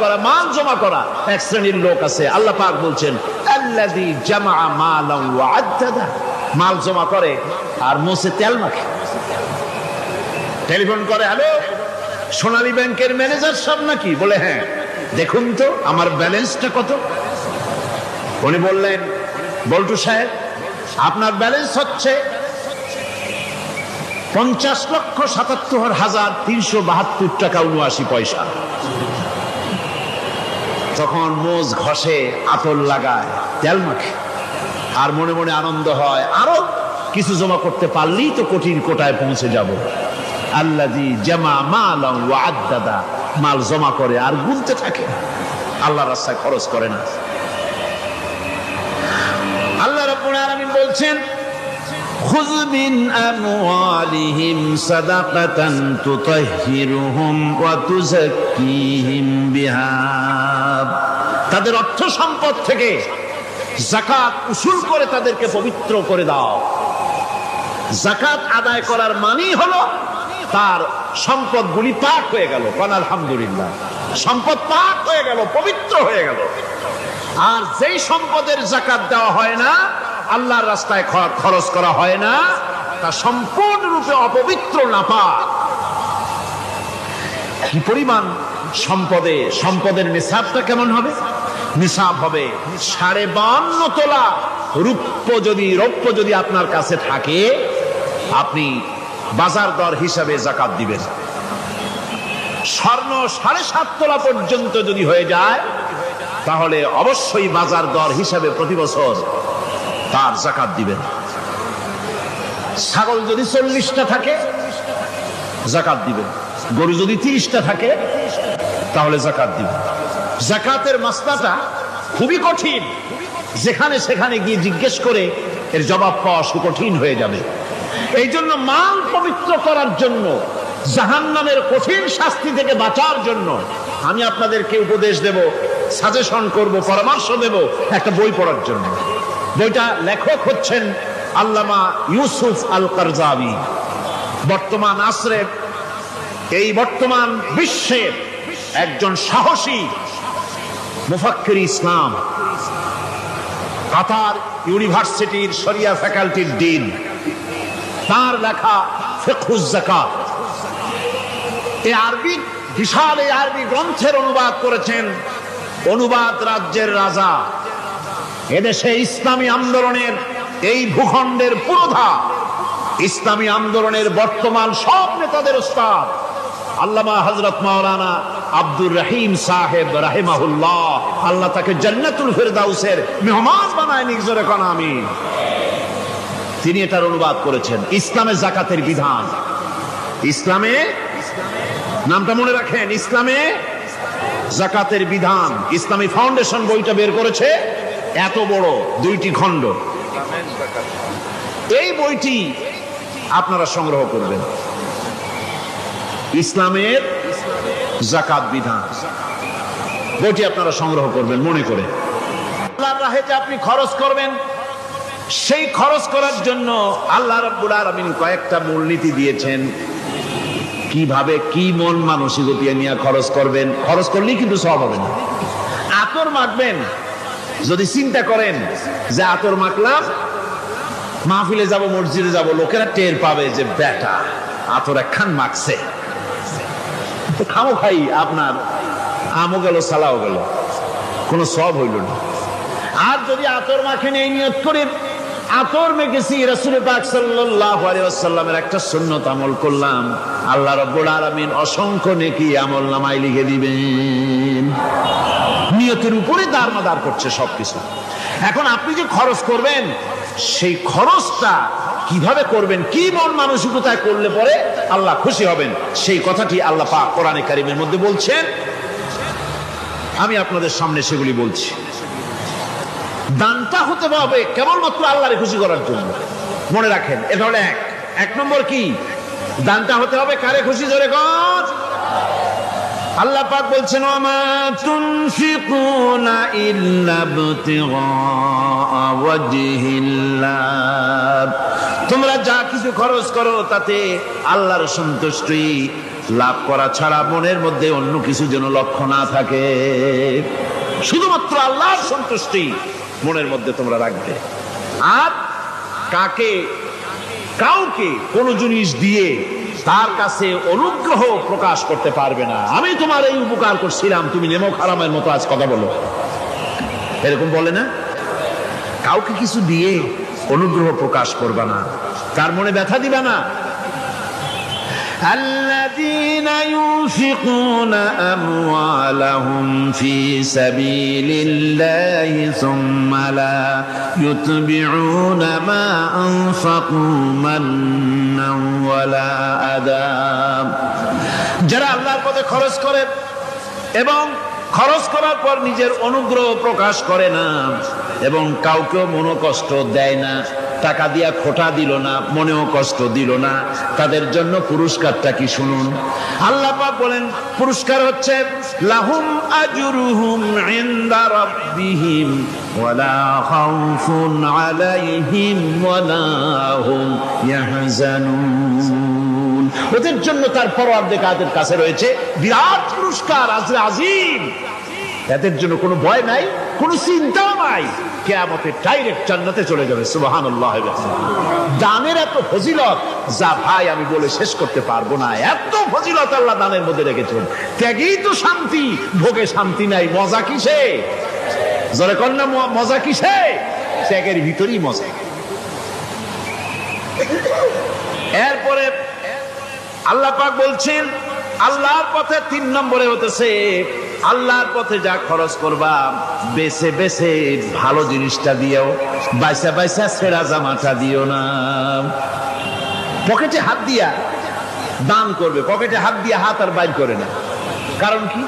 করা, মাল জমা করা এক শ্রেণীর লোক আছে। আল্লাহ পাক বলছেন, আল্লাযী জামা মালান ওয়া আদ্দাদা, মাল জমা করে আর মোছে তেল মাখে। টেলিফোন করে, হ্যালো সোনালী ব্যাংকের ম্যানেজার সব নাকি? বলে হ্যাঁ, দেখুন তো আমার ব্যালেন্সটা কত। উনি বললেন, বল্টু সাহেব আপনার ব্যালেন্স হচ্ছে 50,77,372 টাকা 79 পয়সা। তখন মোজ ঘষে, আতর লাগায়, তেল মাখে, আর মনে মনে আনন্দ হয়, আরো কিছু জমা করতে পারলেই তো কঠিন কোটায় পৌঁছে যাব। আল্লাযী জামা মালান ওয়া আদ্দাদা, মাল জমা করে আর গুনতে থাকে, আল্লাহর রাস্তায় খরচ করে না। আল্লাহ রাব্বুল আলামিন বলছেন, খুয মিন আমওয়ালিহিম সাদাকাতান তুতাহহিরুহুম ওয়া তুযাক্কিহিম বিহা, তাদের অর্থ সম্পদ থেকে যাকাত উসুল করে তাদেরকে পবিত্র করে দাও। যাকাত আদায় করার মানেই হলো তার সম্পদগুলি পাক হয়ে গেল। কারণ আলহামদুলিল্লাহ, সম্পদ পাক হয়ে গেল, পবিত্র হয়ে গেল। আর যেই সম্পদের যাকাত দেওয়া হয় না, আল্লাহর রাস্তায় খরচ করা হয় না, তা সম্পূর্ণরূপে অপবিত্র, নাপাক। কি পরিমাণ সম্পদের নিসাবটা কেমন হবে? নিসাব হবে 52.5 তোলা রৌপ্য যদি আপনার কাছে থাকে, আপনি বাজার দর হিসাবে যাকাত দিবেন। স্বর্ণ 7.5 তোলা পর্যন্ত যদি হয়ে যায়, তাহলে অবশ্যই বাজার দর হিসাবে প্রতি বছর তার যাকাত দিবেন। ছাগল যদি 40টা থাকে, যাকাত দিবেন। গরু যদি 30টা থাকে, তাহলে যাকাত দিবেন। যাকাতের মাসলাটা খুবই কঠিন, যেখানে সেখানে গিয়ে জিজ্ঞেস করে এর জবাব পাওয়া সুকঠিন হয়ে যাবে। এই জন্য মাল পবিত্র করার জন্য, জাহান্নামের কঠিন শাস্তি থেকে বাঁচার জন্য আমি আপনাদেরকে উপদেশ দেব, সাজেশন করব, পরামর্শ দেব একটা বই পড়ার জন্য। বইটা লেখক হচ্ছেন আল্লামা ইউসুফ আল কারজাবী। বর্তমান আসরের, এই বর্তমান বিশ্বের একজন সাহসী মুফাক্কির ইসলাম, কাতার ইউনিভার্সিটির শরিয়া ফ্যাকাল্টির ডিন। তার লেখা ফিকহুজ যাকাত, এই আরবি, বিশাল এই আরবি গ্রন্থের অনুবাদ করেছেন অনুবাদ রাজ্যের রাজা। এদেশে ইসলামী আন্দোলনের, এই ভূখণ্ডের পুরোধা ইসলামী আন্দোলনের বর্তমান সব নেতাদের উস্তাদ আল্লামা হযরত মাওলানা আব্দুর রহিম সাহেব রাহিমাহুল্লাহ, আল্লাহ তাকে জান্নাতুল ফেরদাউসের মেহমান বানায় নিজরে কোন আমিন। তিনি এটার অনুবাদ করেছেন, ইসলামে যাকাতের বিধান। ইসলামে, নামটা মনে রাখেন, ইসলামে যাকাতের বিধান। ইসলামী ফাউন্ডেশন বইটা বের করেছে, এত বড় 2টি খণ্ড। এই বইটি আপনারা সংগ্রহ করবেন, ইসলামের যাকাত বিধান। বইটি আপনারা সংগ্রহ করবেন মনে করে। আল্লাহর রাহে যে আপনি খরচ করবেন, সেই খরচ করার জন্য আল্লাহ রাব্বুল আলামিন কয়েকটা মূলনীতি দিয়েছেন। কিভাবে, কি মন মানসিকতা নিয়ে খরচ করবেন। খরচ করলেই কিন্তু সওয়াব হবে না। আতর মাখবেন, যদি চিন্তা করেন যে আতর মাখলাম, মাহফিলে যাব, মসজিদে যাব, লোকেরা টের পাবে যে বেটা আতর একখান মাখছে, তো খামো খাই আপনার আমও গেল, সালাও গেল, কোনো সওয়াব হইল না। আর যদি আতর মাখেন এই নিয়ত করে, আতর মেখেছি, রাসূল পাক সাল্লাল্লাহু আলাইহি ওয়াসাল্লামের একটা সুন্নাত আমল করলাম, আল্লাহ রাব্বুল আলামিন অসংখ্য নেকি আমল নামায় লিখে দিবেন। নিয়তের উপরে দারমাদার করছে সবকিছু। এখন আপনি যে খরচ করবেন, সেই খরচটা কিভাবে করবেন, কি মন মানসিকতায় করলে পরে আল্লাহ খুশি হবেন, সেই কথাটি আল্লাহ পাক কোরআনে কারীমের মধ্যে বলছেন। আমি আপনাদের সামনে সেগুলি বলছি। দানটা হতে হবে কেবলমাত্র আল্লাহরে খুশি করার জন্য। মনে রাখেন, এটা হলো এক নম্বর। কি দানটা হতে হবে কারে খুশি? জোরে কর। আল্লাহ পাক বলছেন, ওয়ামা তুনফিকুনা ইল্লা ইবতিগা ওয়াজহিল্লাহ, তোমরা যা কিছু খরচ করো তাতে আল্লাহর সন্তুষ্টি লাভ করা ছাড়া মনের মধ্যে অন্য কিছু যেন লক্ষ্য না থাকে। শুধুমাত্র আল্লাহর সন্তুষ্টি মনের মধ্যে তোমরা রাখবে। আর কাউকে কোন জিনিস দিয়ে তার কাছে অনুগ্রহ প্রকাশ করতে পারবে না। আমি তোমার এই উপকার করছিলাম, তুমি নেমক হারামের মতো আজ কথা বলো, এরকম বলে না? কাউকে কিছু দিয়ে অনুগ্রহ প্রকাশ করবে না, তার মনে ব্যথা দিবে না। الذين ينفقون أموالهم في سبيل الله ثم لا يتبعون ما أنفقوا منا ولا أذى যারা আল্লাহর পথে খরচ করে এবং খরচ করার পর নিজের অনুগ্রহ প্রকাশ করে না এবং কাউকেও মনোকষ্ট দেয় না, টাকা দিয়া খোটা দিল না, মনেও কষ্ট দিল না, তাদের জন্য পুরস্কারটা কি শুনুন। আল্লাহ পাক বলেন পুরস্কার হচ্ছে লাহুম আজরুহুম ইনদা রাব্বিহিম ওয়ালা খাউফুন আলাইহিম ওয়ালা হুম ইয়াহজানুন। ওদের জন্য তার পরওয়ারদিগারের কাছে রয়েছে বিরাট পুরস্কার, আজরে আজিম। এদের জন্য কোনো ভয় নাই, কোনো চিন্তা নাই, কিয়ামতে ডাইরেক্ট জান্নাতে চলে যাবে। সুবহানাল্লাহ। দানের এত ফজিলত যা ভাই আমি বলে শেষ করতে পারবো না, এত ফজিলত আল্লাহ দানের মধ্যে রেখেছেন। ত্যাগেই তো শান্তি, ভোগে শান্তি নাই, মজা কিসে? জোরে কন্যা মজা কিসে? ত্যাগের ভিতরেই মজা। এরপরে আল্লাহ পাক বলছেন আল্লাহর পথে 3 নম্বরে হতেছে আল্লাহর পথে যা খরচ করবা বেছে বেছে ভালো জিনিসটা দিও, বাইসা বাইসা ছেঁড়া জামাটা দিও না। পকেটে হাত দিয়া দান করবে, পকেটে হাত দিয়া হাত আর বাইর করে না। কারণ কি?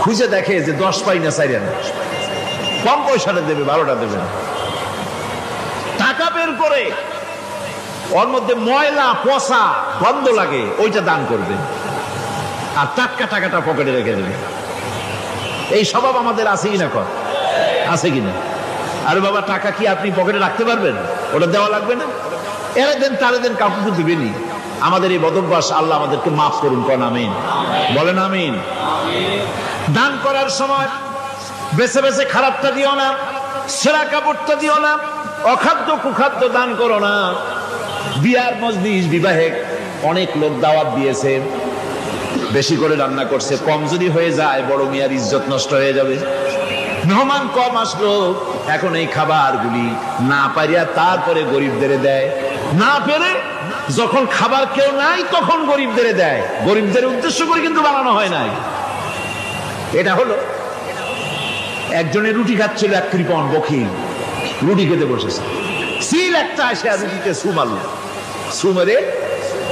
খুঁজে দেখে যে 10 পাই না, 4 আনা, কম পয়সাটা দেবে, 12টা দেবে না। টাকা বের করে ওর মধ্যে ময়লা পচা গন্ধ লাগে, ওইটা দান করবে, আর টাটকা টাকাটা পকেটে রেখে দেবে। এই স্বভাব আমাদের আছে কিনা? আছে কিনা? আরে বাবা, টাকা কি আপনি পকেটে রাখতে পারবেন? ওটা দেওয়া লাগবে না? এরা দেন তারা দেন, কাউকে তো দিবেনি। আমাদের এই বদভ্যাস আল্লাহ আমাদেরকে মাফ করুন, কোন আমিন বলেন। আমিন। দান করার সময় বেছে বেছে খারাপটা দিও না, ছেঁড়া কাপড়টা দিও না, অখাদ্য কুখাদ্য দান করো না। বিয়ার মজলিস, বিবাহে অনেক লোক দাওয়াত দিয়েছে, বেশি করে রান্না করছে, কম যদি হয়ে যায় বড় মিয়ার ইজ্জত নষ্ট হয়ে যাবে। মেহমান কম আসলো, এখন এই খাবারগুলি না পারিয়া তারপরে গরিবদের দেয়, না পেরে যখন খাবার কেউ নাই তখন গরিবদের দেয়। গরিবদের উদ্দেশ্য করে কিন্তু বানানো হয় নাই। এটা হলো একজনের রুটি খাচ্ছিল, এক কৃপণ বখিল রুটি খেতে বসেছে, সিল একটা আসে রুটিতে সুমাল, সুমেরে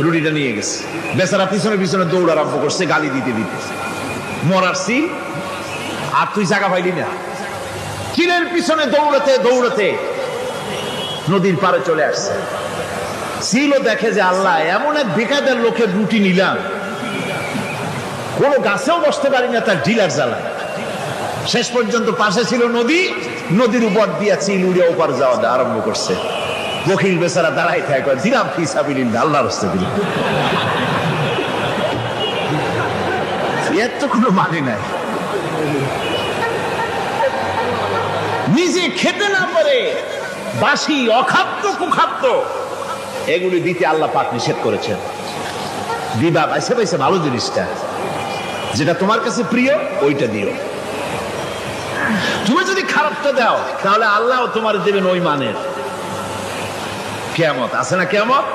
রুটিটা নিয়ে গেছে। বেচারা পিছনে পিছনে দৌড় আরম্ভ করছে, গালি দিতে দিতে। মরার সিল, আর তুই জায়গা পাইলি না। চিলের পিছনে দৌড়াতে দৌড়াতে নদীর পাড়ে চলে আসছে। সিলও দেখে যে আল্লাহ, এমন এক বেকাদের লোকের রুটি নিলাম, কোন গাছেও বসতে পারি না তার ঢিলার জ্বালা। শেষ পর্যন্ত পাশে ছিল নদী, নদীর উপর দিয়া চিল উড়ে ওপার যাওয়া আরম্ভ করছে। বকিল বেচারা দাঁড়াই থাকে, দিলাম ফি সাবিলিল্লাহ, আল্লাহর রাস্তে দিলাম। এর তো কোনো মানে নাই। নিজে খেতে না পারে বাসি অখাদ্য কুখাদ্য এগুলি দিতে আল্লাহ পাক নিষেধ করেছেন। দিবা বাইসে বাইসে ভালো জিনিসটা, যেটা তোমার কাছে প্রিয় ওইটা দিও। তুমি যদি খারাপটা দাও তাহলে আল্লাহ তোমার দেবেন ওই মানের। কিয়ামত আছে না, কিয়ামত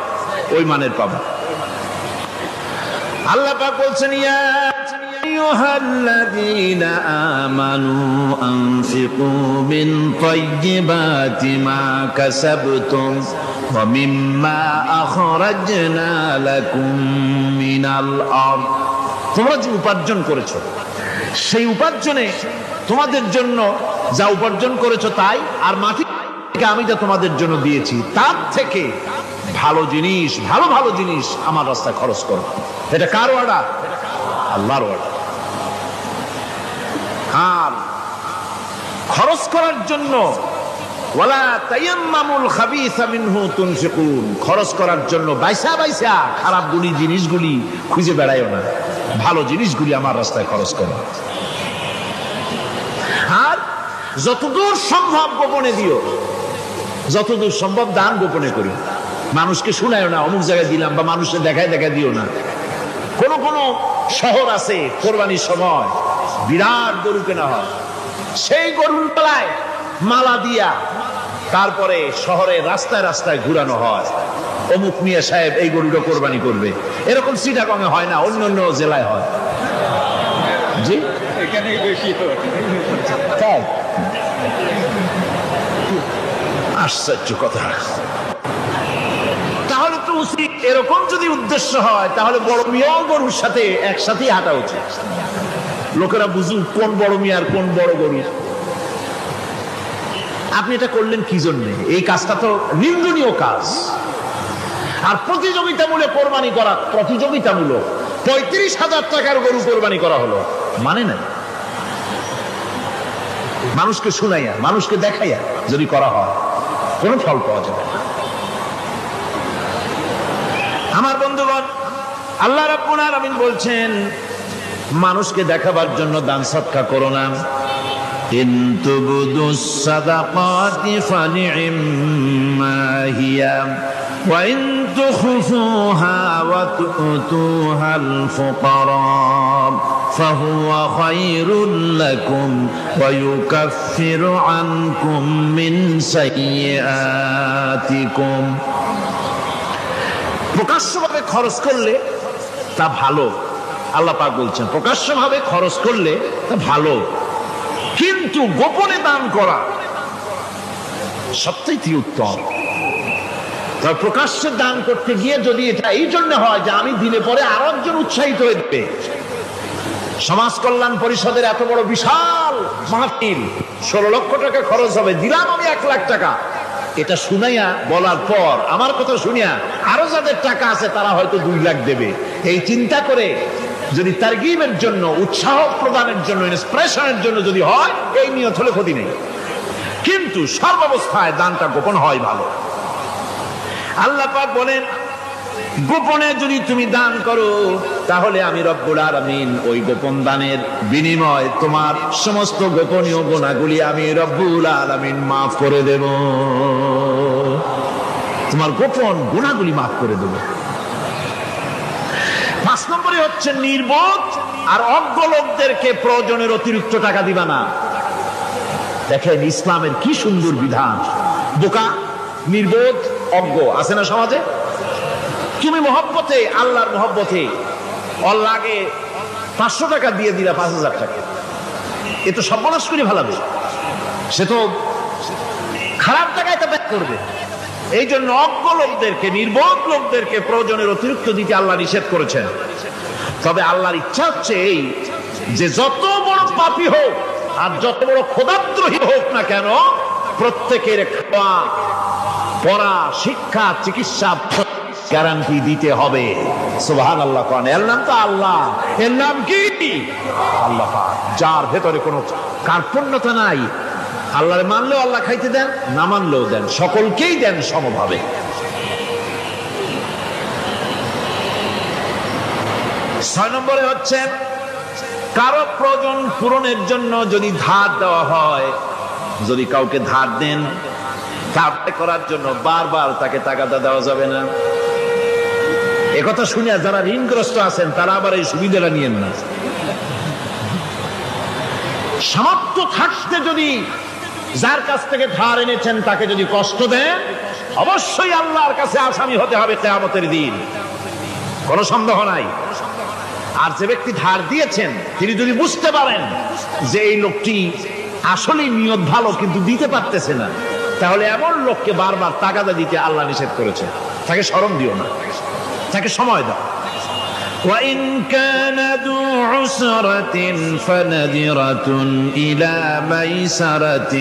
ওই মানের পাবা। আল্লাহ পাক বলছেন ইয়া আইয়ুহাল্লাযীনা আমানু আনফিকু মিন তাইয়্যিবাতি মা কাসাবতুম ওয়া মিম্মা আখরাজনা লাকুম মিনাল আরদ। তোমরা যে উপার্জন করেছো, সেই উপার্জনে তোমাদের জন্য যা উপার্জন করেছো তাই, আর মাটি থেকে আমি যা তোমাদের জন্য দিয়েছি তার থেকে ভালো জিনিস, ভালো ভালো জিনিস আমার রাস্তায় খরচ করো। এটা কার অর্ডার? আল্লাহর অর্ডার। আর খরচ করার জন্য ওয়ালা তায়াম্মামুল খাবিসা মিনহু তুনফিকুন, খরচ করার জন্য বাইসা বাইসা খারাপ জিনিসগুলি খুঁজে বেড়াইও না, ভালো জিনিসগুলি আমার রাস্তায় খরচ করো। আর যতদূর সম্ভব গোপনে দিও, যতদূর সম্ভব দান গোপনে করি, মানুষকে শুনায়ও না অমুক জায়গায় দিলাম, বা মানুষের দেখায় দিও না। কোন কোন শহর আছে কোরবানির সময় বিরাট গরু কেনা হয়, সেই গরুর তলায় মালা দিয়া তারপরে শহরে রাস্তায় রাস্তায় ঘুরানো হয়, অমুক মিয়া সাহেব এই গরুটা কোরবানি করবে। এরকম চিটাগংয়ে হয় না, অন্য অন্য জেলায় হয়। জি, এখানে বেশি হয়। তাই আশ্চর্য কথা। তাহলে তো উচিত, এরকম যদি উদ্দেশ্য হয় তাহলে বড় মিয়া গরুর সাথে একসাথেই হাঁটা উচিত, লোকেরা বুঝুক কোন বড় মিয়া আর কোন বড় গরু। আপনি এটা করলেন কি জন্য? এই কাজটা তো নিন্দনীয় কাজ। আর প্রতিযোগিতামূলক কোরবানি করা, প্রতিযোগিতামূলক 35,000 টাকার গরু কোরবানি করা হলো, মানে না। মানুষকে শুনাইয়া, মানুষকে দেখাইয়া যদি করা হয় কোনো ফল পাওয়া যাবে না। আমার বন্ধুগণ, আল্লাহ রাব্বুল আলামিন বলছেন মানুষকে দেখাবার জন্য দান সদকা করো না। ইন তুবদুস সাদাকাতি ফানি'ম্মা হিয়া ওয়া ইন তুখফুহা ওয়া তু'তুহাল ফুকারা ফাহুয়া খায়রুল লাকুম ওয়া ইউকাফিরু আনকুম মিন সাইয়্যাতিকুম। প্রকাশ্যভাবে খরচ করলে তা ভালো, আল্লাহ পাক বলছেন প্রকাশ্যভাবে খরচ করলে তা ভালো, কিন্তু গোপনে দান করা সবচেয়ে উত্তম। তবে প্রকাশ্যে দান করতে গিয়ে যদি এটা এই জন্য হয় যে আমি দিলে পরে আরো একজন উৎসাহিত হয়ে যাবে, সমাজ কল্যাণ পরিষদের এত বড় বিশাল মাহফিল, 16 লক্ষ টাকা খরচ হবে, দিলাম আমি 1 লাখ টাকা, এটা শুনাইয়া বলার পর আমার কথা শুনিয়া আরো যাদের টাকা আছে তারা হয়তো 2 লাখ দেবে, এই চিন্তা করে যদি তারগিবের জন্য, উৎসাহ প্রদানের জন্য, ইন্সপিরেশনের জন্য যদি হয়, এই নিয়ত হলে ক্ষতি নেই। কিন্তু সর্বাবস্থায় দানটা গোপন হয় ভালো। আল্লাহ পাক বলেন গোপনে যদি তুমি দান করো তাহলে আমি রব্বুল আলামিন ওই গোপন দানের বিনিময় তোমার সমস্ত গোপনীয় গুনাহগুলি আমি রব্বুল আলামিন মাফ করে দেব, তোমার গোপন গুনাহগুলি মাফ করে দেব। 5 নম্বরে হচ্ছে নির্বোধ আর অজ্ঞ লোকদেরকে প্রয়োজনের অতিরিক্ত টাকা দিবা না। দেখেন ইসলামের কি সুন্দর বিধান। বোকা, নির্বোধ, অজ্ঞ আছে না সমাজে? তুমি মহব্বতে, আল্লাহর মহব্বতে ওর লাগে 500 টাকা দিয়ে দিলা 5,000 টাকা, এ তো সর্বনাশ করে ফেলাবে, সে তো খারাপ টাকায় তা ব্যাক করবে। এই জন্য অজ্ঞ লোকদেরকে, নির্বোধ লোকদেরকে প্রয়োজনের অতিরিক্ত দিতে আল্লাহ নিষেধ করেছেন। তবে আল্লাহর ইচ্ছা হচ্ছে এই যে যত বড় পাপী হোক আর যত বড় খোদাদ্রোহী হোক না কেন, প্রত্যেকের খাওয়া, পড়া, শিক্ষা, চিকিৎসা গ্যারান্টি দিতে হবে। সুবহানাল্লাহ। কোন এর নাম তো আল্লাহ, এর নাম কি? আল্লাহ পাক, যার ভেতরে কোনো কার্পণ্যতা নাই। আল্লাহরে মানলেও আল্লাহ খাইতে দেন, না মানলেও দেন, সকলকেই দেন সমভাবে। 6 নম্বরে হচ্ছে কারো প্রয়োজন পূরণের জন্য যদি ধার দেওয়া হয়, যদি কাউকে ধার দেন, ধার করার জন্য বারবার তাকে টাকাটা দেওয়া যাবে না। একথা শুনিয়া যারা ঋণগ্রস্ত আছেন তারা আবার এই সুবিধাটা নিয়েন না। সামর্থ্য থাকতে যদি যার কাছ থেকে ধার এনেছেন তাকে যদি কষ্ট দেন, অবশ্যই আল্লাহর কাছে আসামি হতে হবে কিয়ামতের দিন, কোনো সন্দেহ নাই। আর যে ব্যক্তি ধার দিয়েছেন তিনি যদি বুঝতে পারেন যে এই লোকটি আসলেই নিয়ত ভালো কিন্তু দিতে পারতেছে না, তাহলে এমন লোককে বারবার টাকাটা দিতে আল্লাহ নিষেধ করেছে। তাকে শরম দিও না, তাকে সময় দাও। وَإِنْ كَانَ ذُو عُسْرَةٍ فَنَذِرَةٌ إِلَى مَيْسَرَةٍ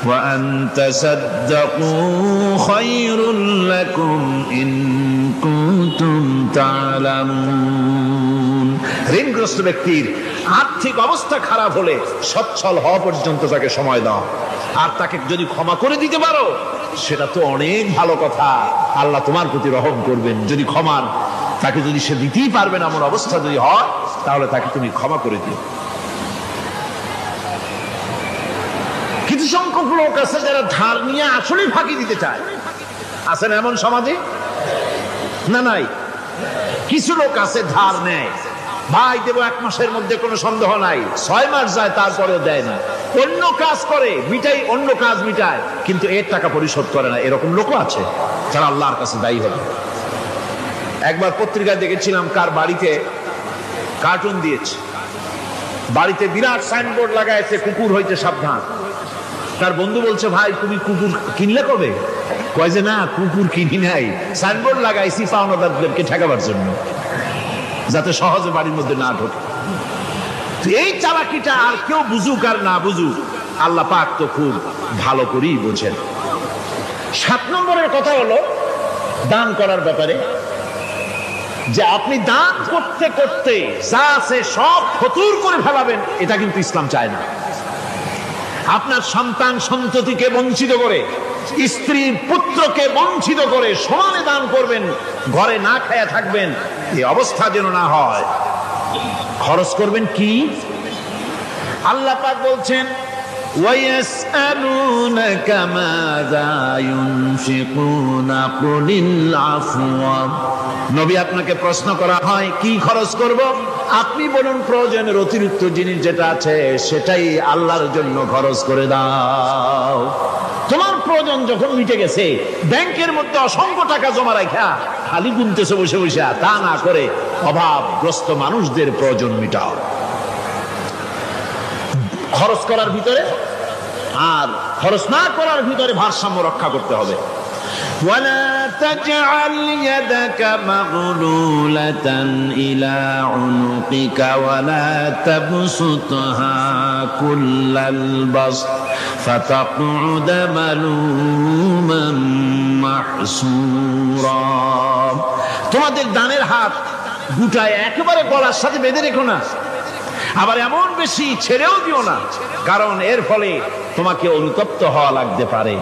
وَأَنْ تَصَدَّقُوا خَيْرٌ لَكُمْ إِنْ كُنْتُمْ تَعْلَمُونَ। ঋণগ্রস্ত ব্যক্তির আর্থিক অবস্থা খারাপ হলে সচ্ছল হওয়া পর্যন্ত তাকে সময় দাও, আর তাকে যদি ক্ষমা করে দিতে পারো সেটা তো অনেক ভালো কথা, আল্লাহ তোমার প্রতি রহম করবেন। যদি ক্ষমার তাকে যদি সে দিতেই পারবে না এমন অবস্থা যদি হয়, তাহলে তাকে তুমি ক্ষমা করে দিও। কিছু সংখ্যক লোক আছে যারা ধার নিয়ে আসলে ফাঁকি দিতে চায়। আছেন এমন সমাজে না? নাই। কিছু লোক আছে ধার নেয়, ভাই দেব 1 মাসের মধ্যে, কোনো সন্দেহ নাই। 6 মাস যায় তারপরেও দেয় না, অন্য কাজ করে মিটাই, অন্য কাজ মিটায়, কিন্তু এর টাকা পরিশোধ করে না। এরকম লোকও আছে যারা আল্লাহর কাছে দায়ী হবে। একবার পত্রিকায় দেখেছিলাম কার বাড়িতে কার্টুন দিয়েছে, বাড়িতে বিরাট সাইনবোর্ড লাগাইছে, কুকুর হইতে সাবধান। তার বন্ধু বলছে, ভাই তুমি কুকুর কিনলে কবে? কয় যে না, কুকুর কিনি নাই, সাইনবোর্ড লাগাইছি পাওনাদারদেরকে ঠেকাবার জন্য, যাতে সহজে বাড়ির মধ্যে না ঢোকে। এই চালাকিটা আর কেউ বুঝুক আর না বুঝুক, আল্লাহ পাক তো খুব ভালো করেই বোঝেন। 7 নম্বরের কথা হলো দান করার ব্যাপারে, যে আপনি দান করতে করতে যা আছে সব ফতুর করে ফেলাবেন, এটা কিন্তু ইসলাম চায় না। আপনার সন্তান সন্ততিকে বঞ্চিত করে, স্ত্রী পুত্রকে বঞ্চিত করে সমানে দান করবেন, ঘরে না খায়া থাকবেন, এই অবস্থা যেন না হয়। খরচ করবেন কি? আল্লাহ পাক বলছেন, وَيَسْأَلُونَكَ مَاذَا يُنْفِقُونَ قُلِ الْعَفْوَ। নবী আপনাকে প্রশ্ন করা হয় কি খরচ করব? আপনি বলুন প্রয়োজনের অতিরিক্ত জিনিস যেটা আছে সেটাই আল্লাহর জন্য খরচ করে দাও। তোমার প্রয়োজন যখন মিটে গেছে, ব্যাংকের মধ্যে অসংখ্য টাকা জমা রাখা খালি গুনতেছে বসে বসে, তা না করে অভাবগ্রস্ত মানুষদের প্রয়োজন মিটাও। খরচ করার ভিতরে আর খরচ না করার ভিতরে ভারসাম্য রক্ষা করতে হবে। ولا تجعل يدك مغلولة إلى عنقك ولا تبسطها كل البسط فتقعد ملوما محسورا। তোমাদের দানের হাত গুটায় একেবারে গলার সাথে বেঁধে রেখো না, আবার এমন বেশি ছেড়েও দিও না, কারণ এর ফলে তোমাকে অনুতপ্ত হওয়া লাগতে পারে,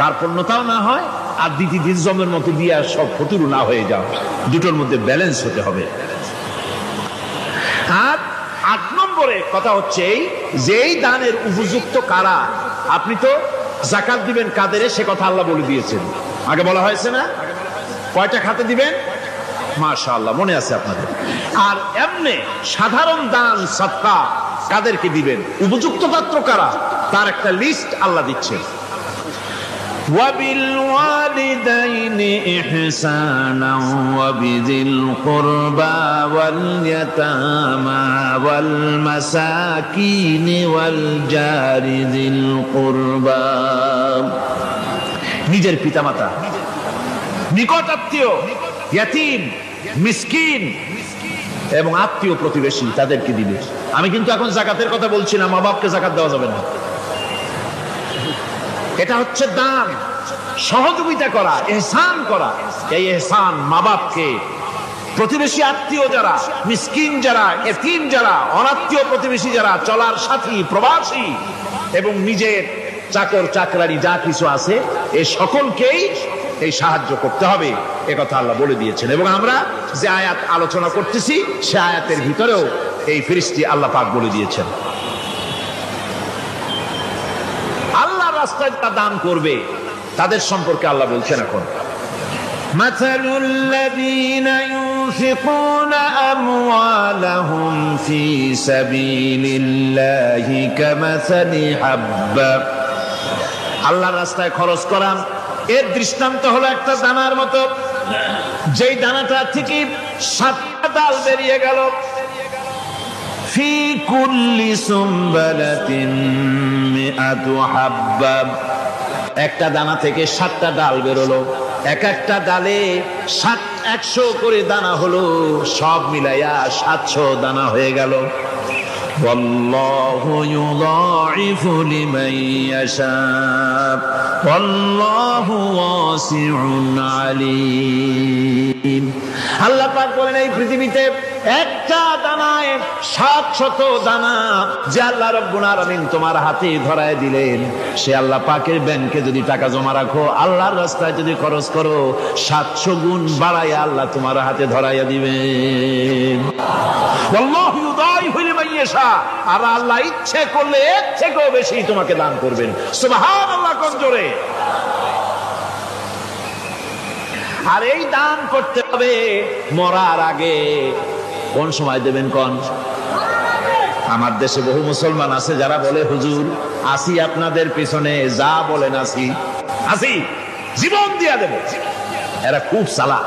কার্পণ্যতাও না হয়, আর দ্বিতীয় জমের মতো দিয়ে সব ফতুরু না হয়ে যাও। দুটোর মধ্যে ব্যালেন্স হতে হবে। আর 8 নম্বরে কথা হচ্ছে এই যে এই দানের উপযুক্ত কারা। আপনি তো যাকাত দিবেন কাদের, সে কথা আল্লাহ বলে দিয়েছেন, আগে বলা হয়েছে না? কয়টা খাতে দিবেন? মাশাআল্লাহ, মনে আছে আপনাদের। আর এমনি সাধারণ দান সাদকা কাদেরকে দিবেন, উপযুক্ত পাত্র কারা, তার একটা লিস্ট আল্লাহ দিচ্ছেন। وَبِالْوَالِدَيْنِ إِحْسَانًا وَبِذِي الْقُرْبَى وَالْيَتَامَى وَالْمَسَاكِينِ وَالْجَارِ ذِي الْقُرْبَى। নিজের পিতামাতা, নিকট আত্মীয়, ইয়াতীম, মিসকিন এবং আত্মীয় প্রতিবেশী, তাদেরকে দিবে। আমি কিন্তু এখন যাকাতের কথা বলছি না, মা বাপকে যাকাত দেওয়া যাবে না। এটা হচ্ছে দান, সহযোগিতা করা, ইহসান করা। এই ইহসান মা বাপকে, প্রতিবেশী আত্মীয় যারা, মিসকিন যারা, এতিম যারা, অনাত্মীয় প্রতিবেশী যারা, চলার সাথী, প্রবাসী এবং নিজের চাকর চাকরানি যা কিছু আছে, এই সকলকেই এই সাহায্য করতে হবে, এ কথা আল্লাহ বলে দিয়েছেন। এবং আমরা যে আয়াত আলোচনা করতেছি সে আয়াতের ভিতরেও এই ফিরিস্তি আল্লাহ পাক বলে দিয়েছেন। আল্লাহ রাস্তায় যারা দান করবে তাদের সম্পর্কে আল্লাহ বলছেন এখন, মাসালুল লাযীনা ইউনফিকুনা আমওয়ালাহুম ফী সাবিলিল্লাহি কামাসালি হাব্বা। আল্লাহর রাস্তায় খরচ করা এর দৃষ্টান্ত হলো একটা দানার মতো, যেই দানাটা থেকে 7টা ডাল বেরিয়ে গেল। ফি কুল্লি সুমবালাতিন মিআতু হাব্বা, একটা দানা থেকে 7টা ডাল বেরোলো, এক একটা ডালে 100 করে দানা হলো, সব মিলাইয়া 700 দানা হয়ে গেল। والله يضاعف لمن يشاء والله واسع عليم। আল্লাহ পাক বলেন এই পৃথিবীতে একটা দানায় 700 দানা যে আল্লাহ রাব্বুল আলামিন তোমার হাতে ধরায় দিলেন, সে আল্লাহ পাকের ব্যাংকে যদি টাকা জমা রাখো, আল্লাহর রাস্তায় যদি খরচ করো, 700 গুণ বাড়াইয়া আল্লাহ তোমার হাতে ধরাইয়া দিবেন। আল্লাহু ইউদাইফু লিমান নেশা, আর আল্লাহ ইচ্ছে করলে এর থেকেও বেশি তোমাকে দান করবেন। সুবহানাল্লাহ কোন জোরে। আর এই দান করতে হবে মরার আগে। কোন সময় দেবেন কোন? আমার দেশে বহু মুসলমান আছে যারা বলে হুজুর আসি আপনাদের পিছনে, যা বলেন আসি জীবন দিয়া দেব। এরা খুব চালাক,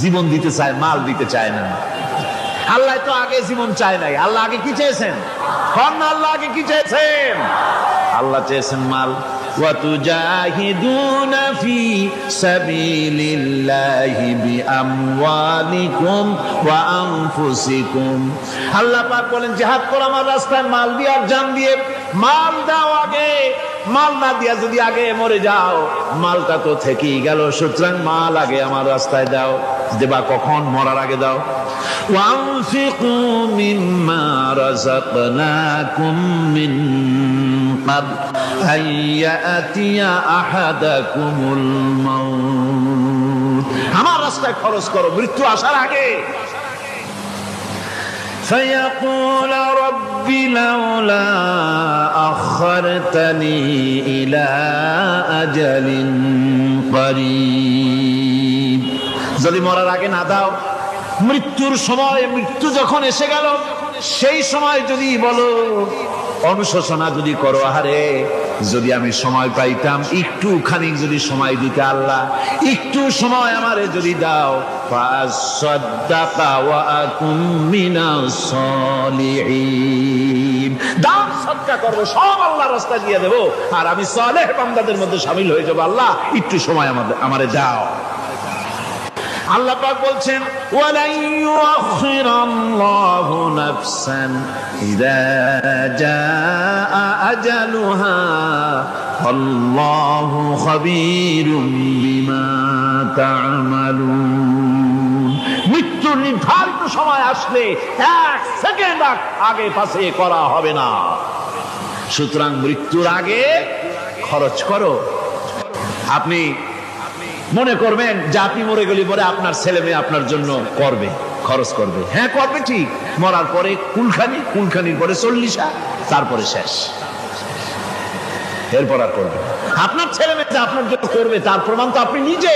জীবন দিতে চায়, মাল দিতে চায় না। আল্লাহ তো আগে জীবন চায় নাই, আল্লাহ আগে কি চেয়েছেন? আল্লাহ আগে কি চেয়েছেন? আল্লাহ চেয়েছেন মাল। وَتُجَاهِدُونَ فِي سَبِيلِ اللَّهِ بِأَمْوَالِكُمْ وَأَنفُسِكُمْ। আল্লাহ পাক বলেন জিহাদ করো আমার রাস্তায় মাল দিয়ে আর জান দিয়ে। মাল দাও আগে, মাল না দিয়া যদি আগে মরে যাও মালটা তো থেকেই গেল। সুতরাং মাল আগে আমার রাস্তায় দাও। দেবা কখন? মরার আগে দাও। وَأَنفِقُوا مِمَّا رَزَقْنَاكُم مِّن قَبْلِ أَن يَأْتِيَ أَحَدَكُمُ الْمَوْتُ। আমার রাস্তায় খরচ করো মৃত্যু আসার আগে। فيقول رب لولا أخرتني إلى أجل قريب। যদি মরার আগে না দাও, মৃত্যুর সময়, মৃত্যু যখন এসে গেল সেই সময় যদি বলো, অনুশোচনা যদি করো, আরে যদি আমি সময় পাইতাম, একটুখানি যদি সময় দিতে আল্লাহ, একটু সময় আমারে যদি দাও, ফাসাদদাকা ওয়া আকুম মিনাস সালিহিন। দান সদকা করব, সব আল্লাহর রাস্তায় দিয়ে দেব, আর আমি সালেহ বান্দাদের মধ্যে শামিল হয়ে যাব। আল্লাহ একটু সময় আমারে দাও। আল্লাহ পাক বলছেন ওয়ালাই ইউআখিরাল্লাহু নাফসান ইযা জাআ আজালুহা আল্লাহু খাবীরুম বিমা তা'মালুন। মৃত্যুর নির্ধারিত সময় আসলে এক সেকেন্ড আগে পাশে করা হবে না। সুতরাং মৃত্যুর আগে খরচ করো। আপনি মনে করবেন যে আপনি মরে গেলে পরে আপনার ছেলে মেয়ে আপনার জন্য করবে, খরচ করবে। হ্যাঁ করবে ঠিক, মরার পরে কুলখানির পরে 40, তারপরে শেষ, এরপর আর করবে। আপনার ছেলে মেয়ে আপনার জন্য করবে তার প্রমাণ তো আপনি নিজে।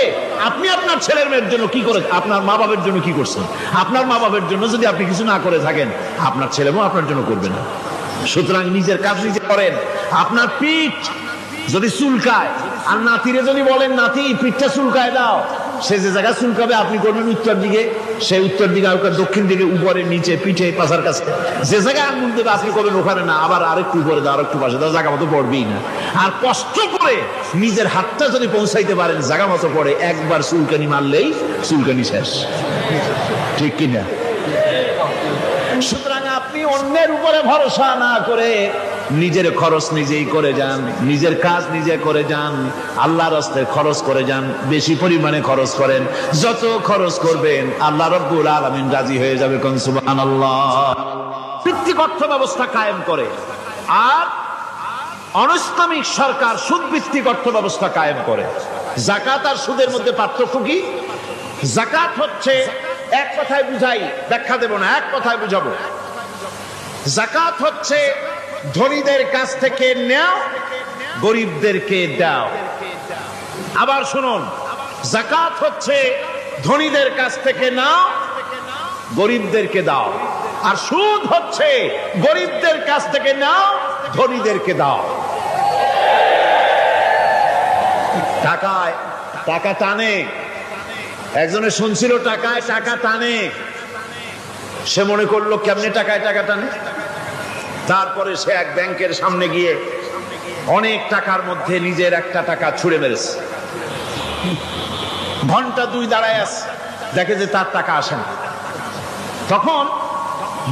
আপনি আপনার ছেলের মেয়ের জন্য কি করে, আপনার মা বাবার জন্য কি করছেন? আপনার মা বাবার জন্য যদি আপনি কিছু না করে থাকেন, আপনার ছেলে মেয়ে আপনার জন্য করবে না। সুতরাং নিজের কাজ নিজে করেন। আপনার পিঠ যদি চুলকায়, আর নাতিরে যদি বলেন নাতি পিঠটা চুলকায় দাও, সে যে জায়গা চুলকাবে আপনি করবেন উত্তর দিকে, সে উত্তর দিকে, দক্ষিণ দিকে, উপরে, নিচে, পিঠে, পাশার কাছে, যে জায়গায় আঙুল দেবে আপনি করবেন ওখানে না, আবার আরেকটু উপরে দাও, আরেকটু পাশে দাও, জায়গা মতো পড়বেই না। আর কষ্ট করে নিজের হাতটা যদি পৌঁছাইতে পারেন জায়গা মতো পড়ে, একবার চুলকানি মারলেই চুলকানি শেষ, ঠিক কিনা? সুতরাং আপনি অন্যের উপরে ভরসা না করে নিজের খরচ নিজেই করে যান, নিজের কাজ নিজে করে যান, আল্লাহর রাস্তায় খরচ করে যান, বেশি পরিমাণে খরচ করেন। যত খরচ করবেন আল্লাহ রাব্বুল আলামিন রাজি হয়ে যাবে। কোন সুবহানাল্লাহ। ভিত্তিক অর্থ ব্যবস্থা কায়েম করে, আর অনিসলামিক সরকার সুদ ভিত্তিক অর্থ ব্যবস্থা কায়েম করে। যাকাত আর সুদের মধ্যে পার্থক্য কি? যাকাত হচ্ছে, এক কথায় বুঝাই, ব্যাখ্যা দেব না, এক কথায় বুঝাবো। যাকাত হচ্ছে ধনীদের কাছ থেকে নাও, গরিবদেরকে দাও। আবার শুনুন, যাকাত হচ্ছে ধনীদের কাছ থেকে নাও, গরিবদেরকে দাও। আর সুদ হচ্ছে গরিবদের কাছ থেকে নাও, ধনীদেরকে দাও। টাকা টানে। একজনে শুনছিল টাকায় টাকা টানে, সে মনে করলো কেমনে টাকায় টাকা টানে। তারপরে সে এক ব্যাংকের সামনে গিয়ে অনেক টাকার মধ্যে নিজের একটা টাকা ছুঁড়ে মেরেছে। ঘন্টা 2 দাঁড়ায় আছে, দেখে যে তার টাকা আসে না। তখন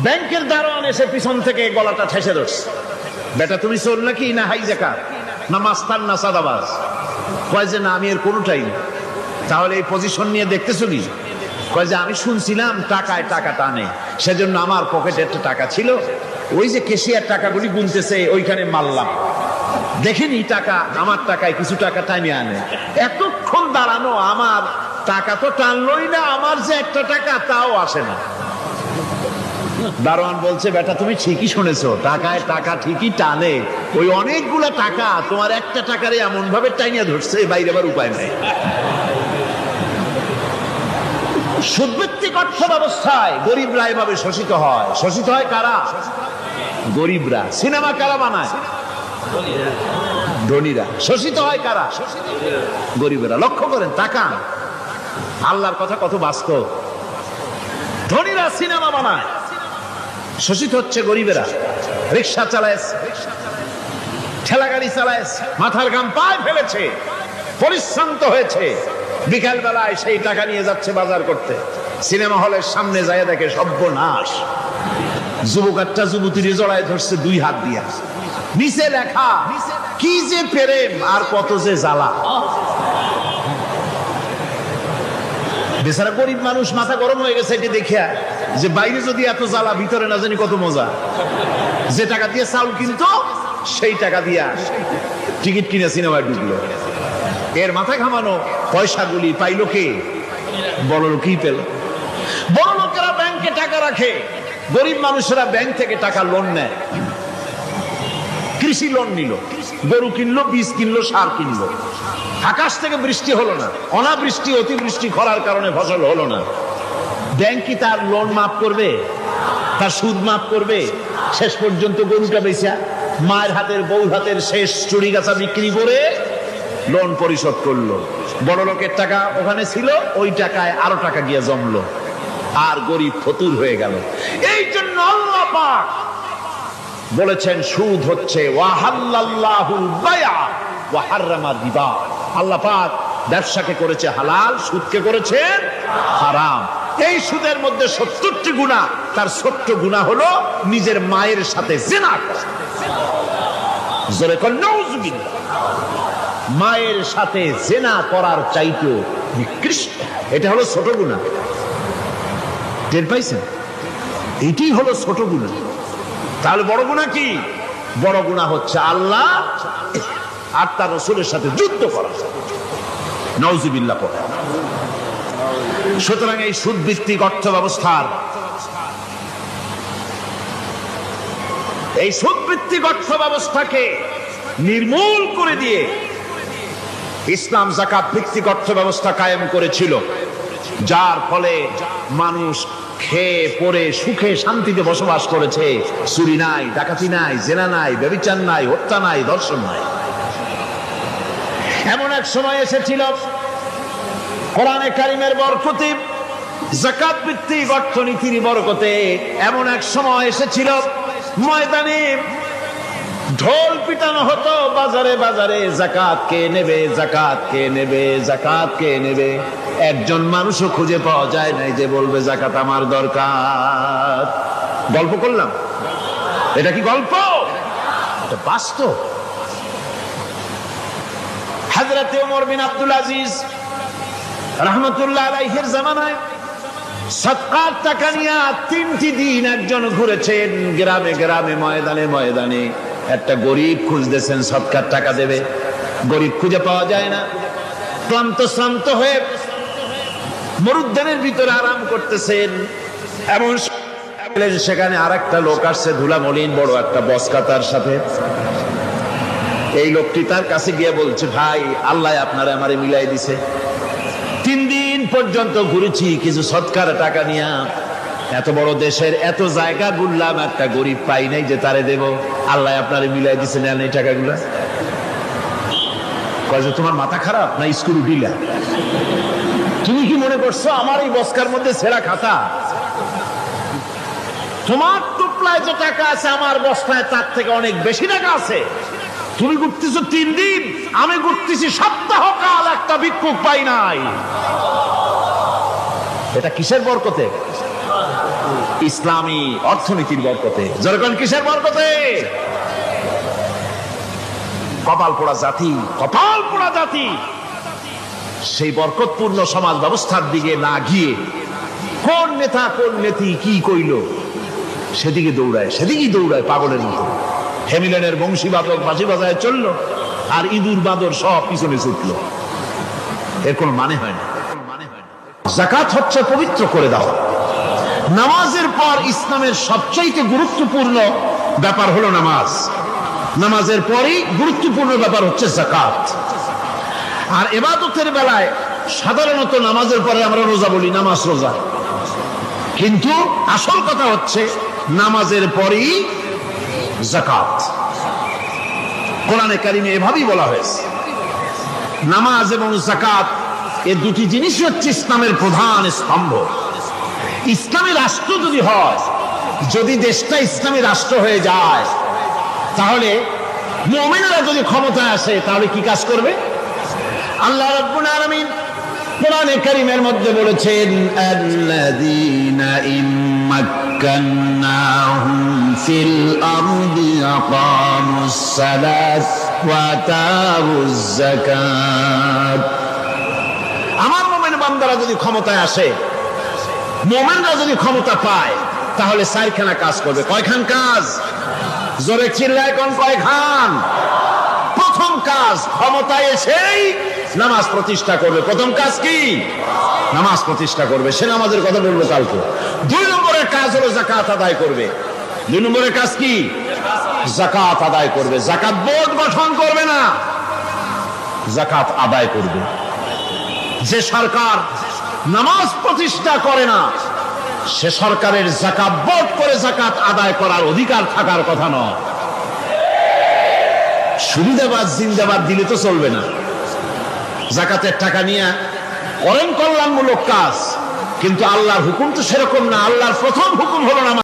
ব্যাংকের দারোয়ান এসে পিছন থেকে গলাটা ঠেসে ধরছে, বেটা তুমি চোর নাকি, না হাইজাকার, না মাস্তান, না সাদাবাজ? কয় যে না, আমি এর কোনোটাই না। তাহলে এই পজিশন নিয়ে দেখতেছো কি? কয় যে আমি শুনছিলাম টাকায় টাকা টানে, সেজন্য আমার পকেটে একটা টাকা ছিল, ওই যে কেশিয়ার টাকাগুলি গুনতেছে ওইখানে মারলাম, দেখেনি টাকা, আমার টাকায় কিছু টাকা টাইমে আনে। এতক্ষণ দাঁড়ানো, আমার টাকা তো টানলই না, আমার যে একটা টাকা তাও আসে না। দারোয়ান বলছে, বেটা তুমি ঠিকই শুনেছো, টাকায় টাকা ঠিকই টানে, ওই অনেকগুলা টাকা তোমার একটা টাকারে এমন ভাবে টাইনিয়া ধরছে, বাইরে আবার উপায় নাই। সুদভিত্তিক অর্থ ব্যবস্থায় গরিবরা এভাবে শোষিত হয়। শোষিত হয় কারা? গরিবরা। সিনেমা কারা বানায়? ধনীরা। শোষিত হয় কারা? গরিবেরা। লক্ষ্য করেন টাকা, আল্লাহর কথা কত বাস্তব। ধনীরা সিনেমা বানায়, শোষিত হচ্ছে গরিবেরা। রিক্সা চালায়, ঠেলা গাড়ি চালায়, মাথার ঘাম পায়ে ফেলেছে, পরিশ্রান্ত হয়েছে, বিকাল বেলায় সেই টাকা নিয়ে যাচ্ছে বাজার করতে। সিনেমা হলের সামনে যায় দেখে সর্বনাশ, যুবক একটা যুবতীর জড়ায় ধরছে দুই হাত দিয়া, নিচে লেখা কি যে প্রেম আর কত যে জ্বালা। বেচারা গরিব মানুষ মাথা গরম হয়ে গেছে এটি দেখিয়া, যে বাইরে যদি এত জ্বালা, ভিতরে না জানি কত মজা। যে টাকা দিয়ে চাউল কিনতো সেই টাকা দিয়া টিকিট কিনে সিনেমায় ঢুকলো। এর মাথা ঘামানো পয়সাগুলি পাইলো কে? বড় লোকই পেল। বড় লোকেরা ব্যাংকে টাকা রাখে, গরিব মানুষেরা ব্যাংক থেকে টাকা লোন নেয়। কৃষি লোন নিল, গরু কিনলো, বীজ কিনলো, সার কিনলো। আকাশ থেকে বৃষ্টি হলো না, অনাবৃষ্টি অতিবৃষ্টি খরার কারণে ফসল হলো না। ব্যাংক কি তার লোন মাফ করবে? তার সুদ মাফ করবে? শেষ পর্যন্ত গরুটা বেচা, মায়ের হাতের বউ হাতের শেষ চুরি গাছা বিক্রি করে লোন পরিশোধ করলো। বড় লোকের টাকা ওখানে ছিল, ওই টাকায় আরো টাকা গিয়ে জমলো, আর গরিব ফতুর হয়ে গেল। এই জন্য আল্লাহ পাক বলেছেন সুদ হচ্ছে ওয়াহাল্লাল্লাহুল বায়আ ওয়া হাররামা রিবা। আল্লাহ পাক ব্যবসাকে করেছে হালাল, সুদকে করেছে হারাম। এই সুদের মধ্যে 70টি গুনাহ, তার ছোট্ট গুনাহ হলো নিজের মায়ের সাথে জিনা করা। জোরে কর নাউযুবিল্লাহ। মায়ের সাথে জিনা করার চাইতেও নিকৃষ্ট, এটা হলো ছোট গুনাহ। টের পাইছেন? এটি হলো ছোট গুনাহ। তাহলে বড় গুনাহ কি? বড় গুনাহ হচ্ছে আল্লাহ আর তার রাসূলের সাথে যুদ্ধ করা। নাউযুবিল্লাহ পড়ে। সুতরাং এই সুদ ভিত্তিক অর্থ ব্যবস্থার, এই সুদ ভিত্তিক অর্থ ব্যবস্থাকে নির্মূল করে দিয়ে ইসলাম যাকাত ভিত্তিক অর্থ ব্যবস্থা কায়েম করেছিল, যার ফলে মানুষ খেয়ে পরে সুখে শান্তিতে বসবাস করেছে। চুরি নাই, ডাকাতি নাই, জেনা নাই, ব্যভিচার নাই, হত্যা নাই, ধর্ষণ নাই। এমন এক সময় এসেছিল কোরআনে কারিমের বরকতে, যাকাত ভিত্তিক অর্থনীতির বরকতে, এমন এক সময় এসেছিল ময়দানে ঢোল পিটানো হতো বাজারে বাজারে, যাকাত কে নেবে, যাকাত কে নেবে, যাকাত কে নেবে। একজন মানুষও খুঁজে পাওয়া যায় নাই যে বলবে যাকাত আমার দরকার। গল্প করলাম? এটা কি গল্প? এটা বাস্তব। হযরত ওমর বিন আব্দুল আজিজ রাহমাতুল্লাহ আলাইহির জামানায় সাদকার টাকা নিয়ে 3টি দিন একজন ঘুরেছেন গ্রামে গ্রামে, ময়দানে ময়দানে। একটা গরিব খুঁজতেছেন সদকার টাকা দেবে, গরিব খুঁজে পাওয়া যায় না। ক্লান্ত শ্রান্ত হয়ে মরুদ্যানের ভিতরে আরাম করতেছেন, এমন সেখানে আর একটা লোক আসছে, ধুলা মলিন বড় একটা বস্কা তার সাথে। এই লোকটি তার কাছে গিয়ে বলছে, ভাই আল্লাহ আপনারে আমারে মিলাই দিছে, 3 দিন পর্যন্ত ঘুরেছি কিছু সদকার টাকা নিয়ে, এত বড় দেশের এত জায়গা ঘুরলাম, একটা গরিব পাই নাই যে তারে দেব, আল্লাহ আপনারে মিলাই দিছে, নেন এই টাকাগুলা। কয় যে তোমার মাথা খারাপ না স্কুল উঠিলা? তুমি কি মনে করছো আমার এই বস্কার মধ্যে ছেঁড়া খাতা? তোমার টুপলায় যে টাকা আছে আমার বস্তায় তার থেকে অনেক বেশি টাকা আছে। তুমি ঘুরতেছো 3 দিন, আমি ঘুরতেছি সপ্তাহ কাল, একটা ভিক্ষুক পাই নাই। এটা কিসের বরকতে? ইসলামী অর্থনীতির বরকতে। যখন কিসের বরকতে? কপাল পোড়া জাতি, কপাল পোড়া জাতি। সেই বরকতপূর্ণ সমাজ ব্যবস্থার দিকে না গিয়ে কোন নেতা কোন নেত্রী কি কইল সেদিকে দৌড়ায়, সেদিকেই দৌড়ায় পাগলের মতো। হেমিলেনের বংশীবাদক বাঁশি বাজায় চললো, আর ইঁদুর বাঁদর সব পিছনে ছুটলো। এর কোন মানে হয় না। যাকাত হচ্ছে পবিত্র করে দেওয়া। নামাজের পর ইসলামের সবচাইতে গুরুত্বপূর্ণ ব্যাপার হলো নামাজ। নামাজের পরই গুরুত্বপূর্ণ ব্যাপার হচ্ছে যাকাত। আর ইবাদতের বেলায় সাধারণত নামাজের পরে আমরা রোজা বলি, নামাজ রোজা, কিন্তু আসল কথা হচ্ছে নামাজের পরেই যাকাত। কোরআনে কারিমে এভাবেই বলা হয়েছে। নামাজ এবং যাকাত এই দুটি জিনিস হচ্ছে ইসলামের প্রধান স্তম্ভ। ইসলামী রাষ্ট্র যদি হয়, যদি দেশটা ইসলামী রাষ্ট্র হয়ে যায়, তাহলে মুমিনরা যদি ক্ষমতায় আসে তাহলে কি কাজ করবে? আল্লাহ রাব্বুল আলামিন কোরআনে কারীমের মধ্যে বলেছেন, আল্লাযীনা ইম্মাক্কান্নাহুম ফিল আরদি আকামুস সালাত ওয়া আতাউজ যাকাত। আমার মুমিন বান্দারা যদি ক্ষমতায় আসে, মুমিনরা যদি ক্ষমতা পায়, তাহলে চারখানা কাজ করবে। কয়খান কাজ? জোরে চিল্লায় কোন কয়খান? প্রথম কাজ, ক্ষমতায় এসেই নামাজ প্রতিষ্ঠা করবে। প্রথম কাজ কি? নামাজ প্রতিষ্ঠা করবে। সে নামাজের কথা বলবো কালকে। 2 নম্বরের কাজ হলো যাকাত আদায় করবে। 2 নম্বরের কাজ কি? যাকাত আদায় করবে। যাকাত বোর্ড গঠন করবে না, যাকাত আদায় করবে। যে সরকার নামাজ প্রতিষ্ঠা করে না, সে সরকারের যাকাত বোর্ড করে যাকাত আদায় করার অধিকার থাকার কথা নয়। সুবিধাবাদ জিন্দাবাদ দিলে তো চলবে না। যাকাতের টাকা নিয়ে করেন কল্যাণমূলক কাজ, কিন্তু আল্লাহর হুকুম তো সেরকম না। আল্লাহর প্রথম হুকুম হলো নামাজ।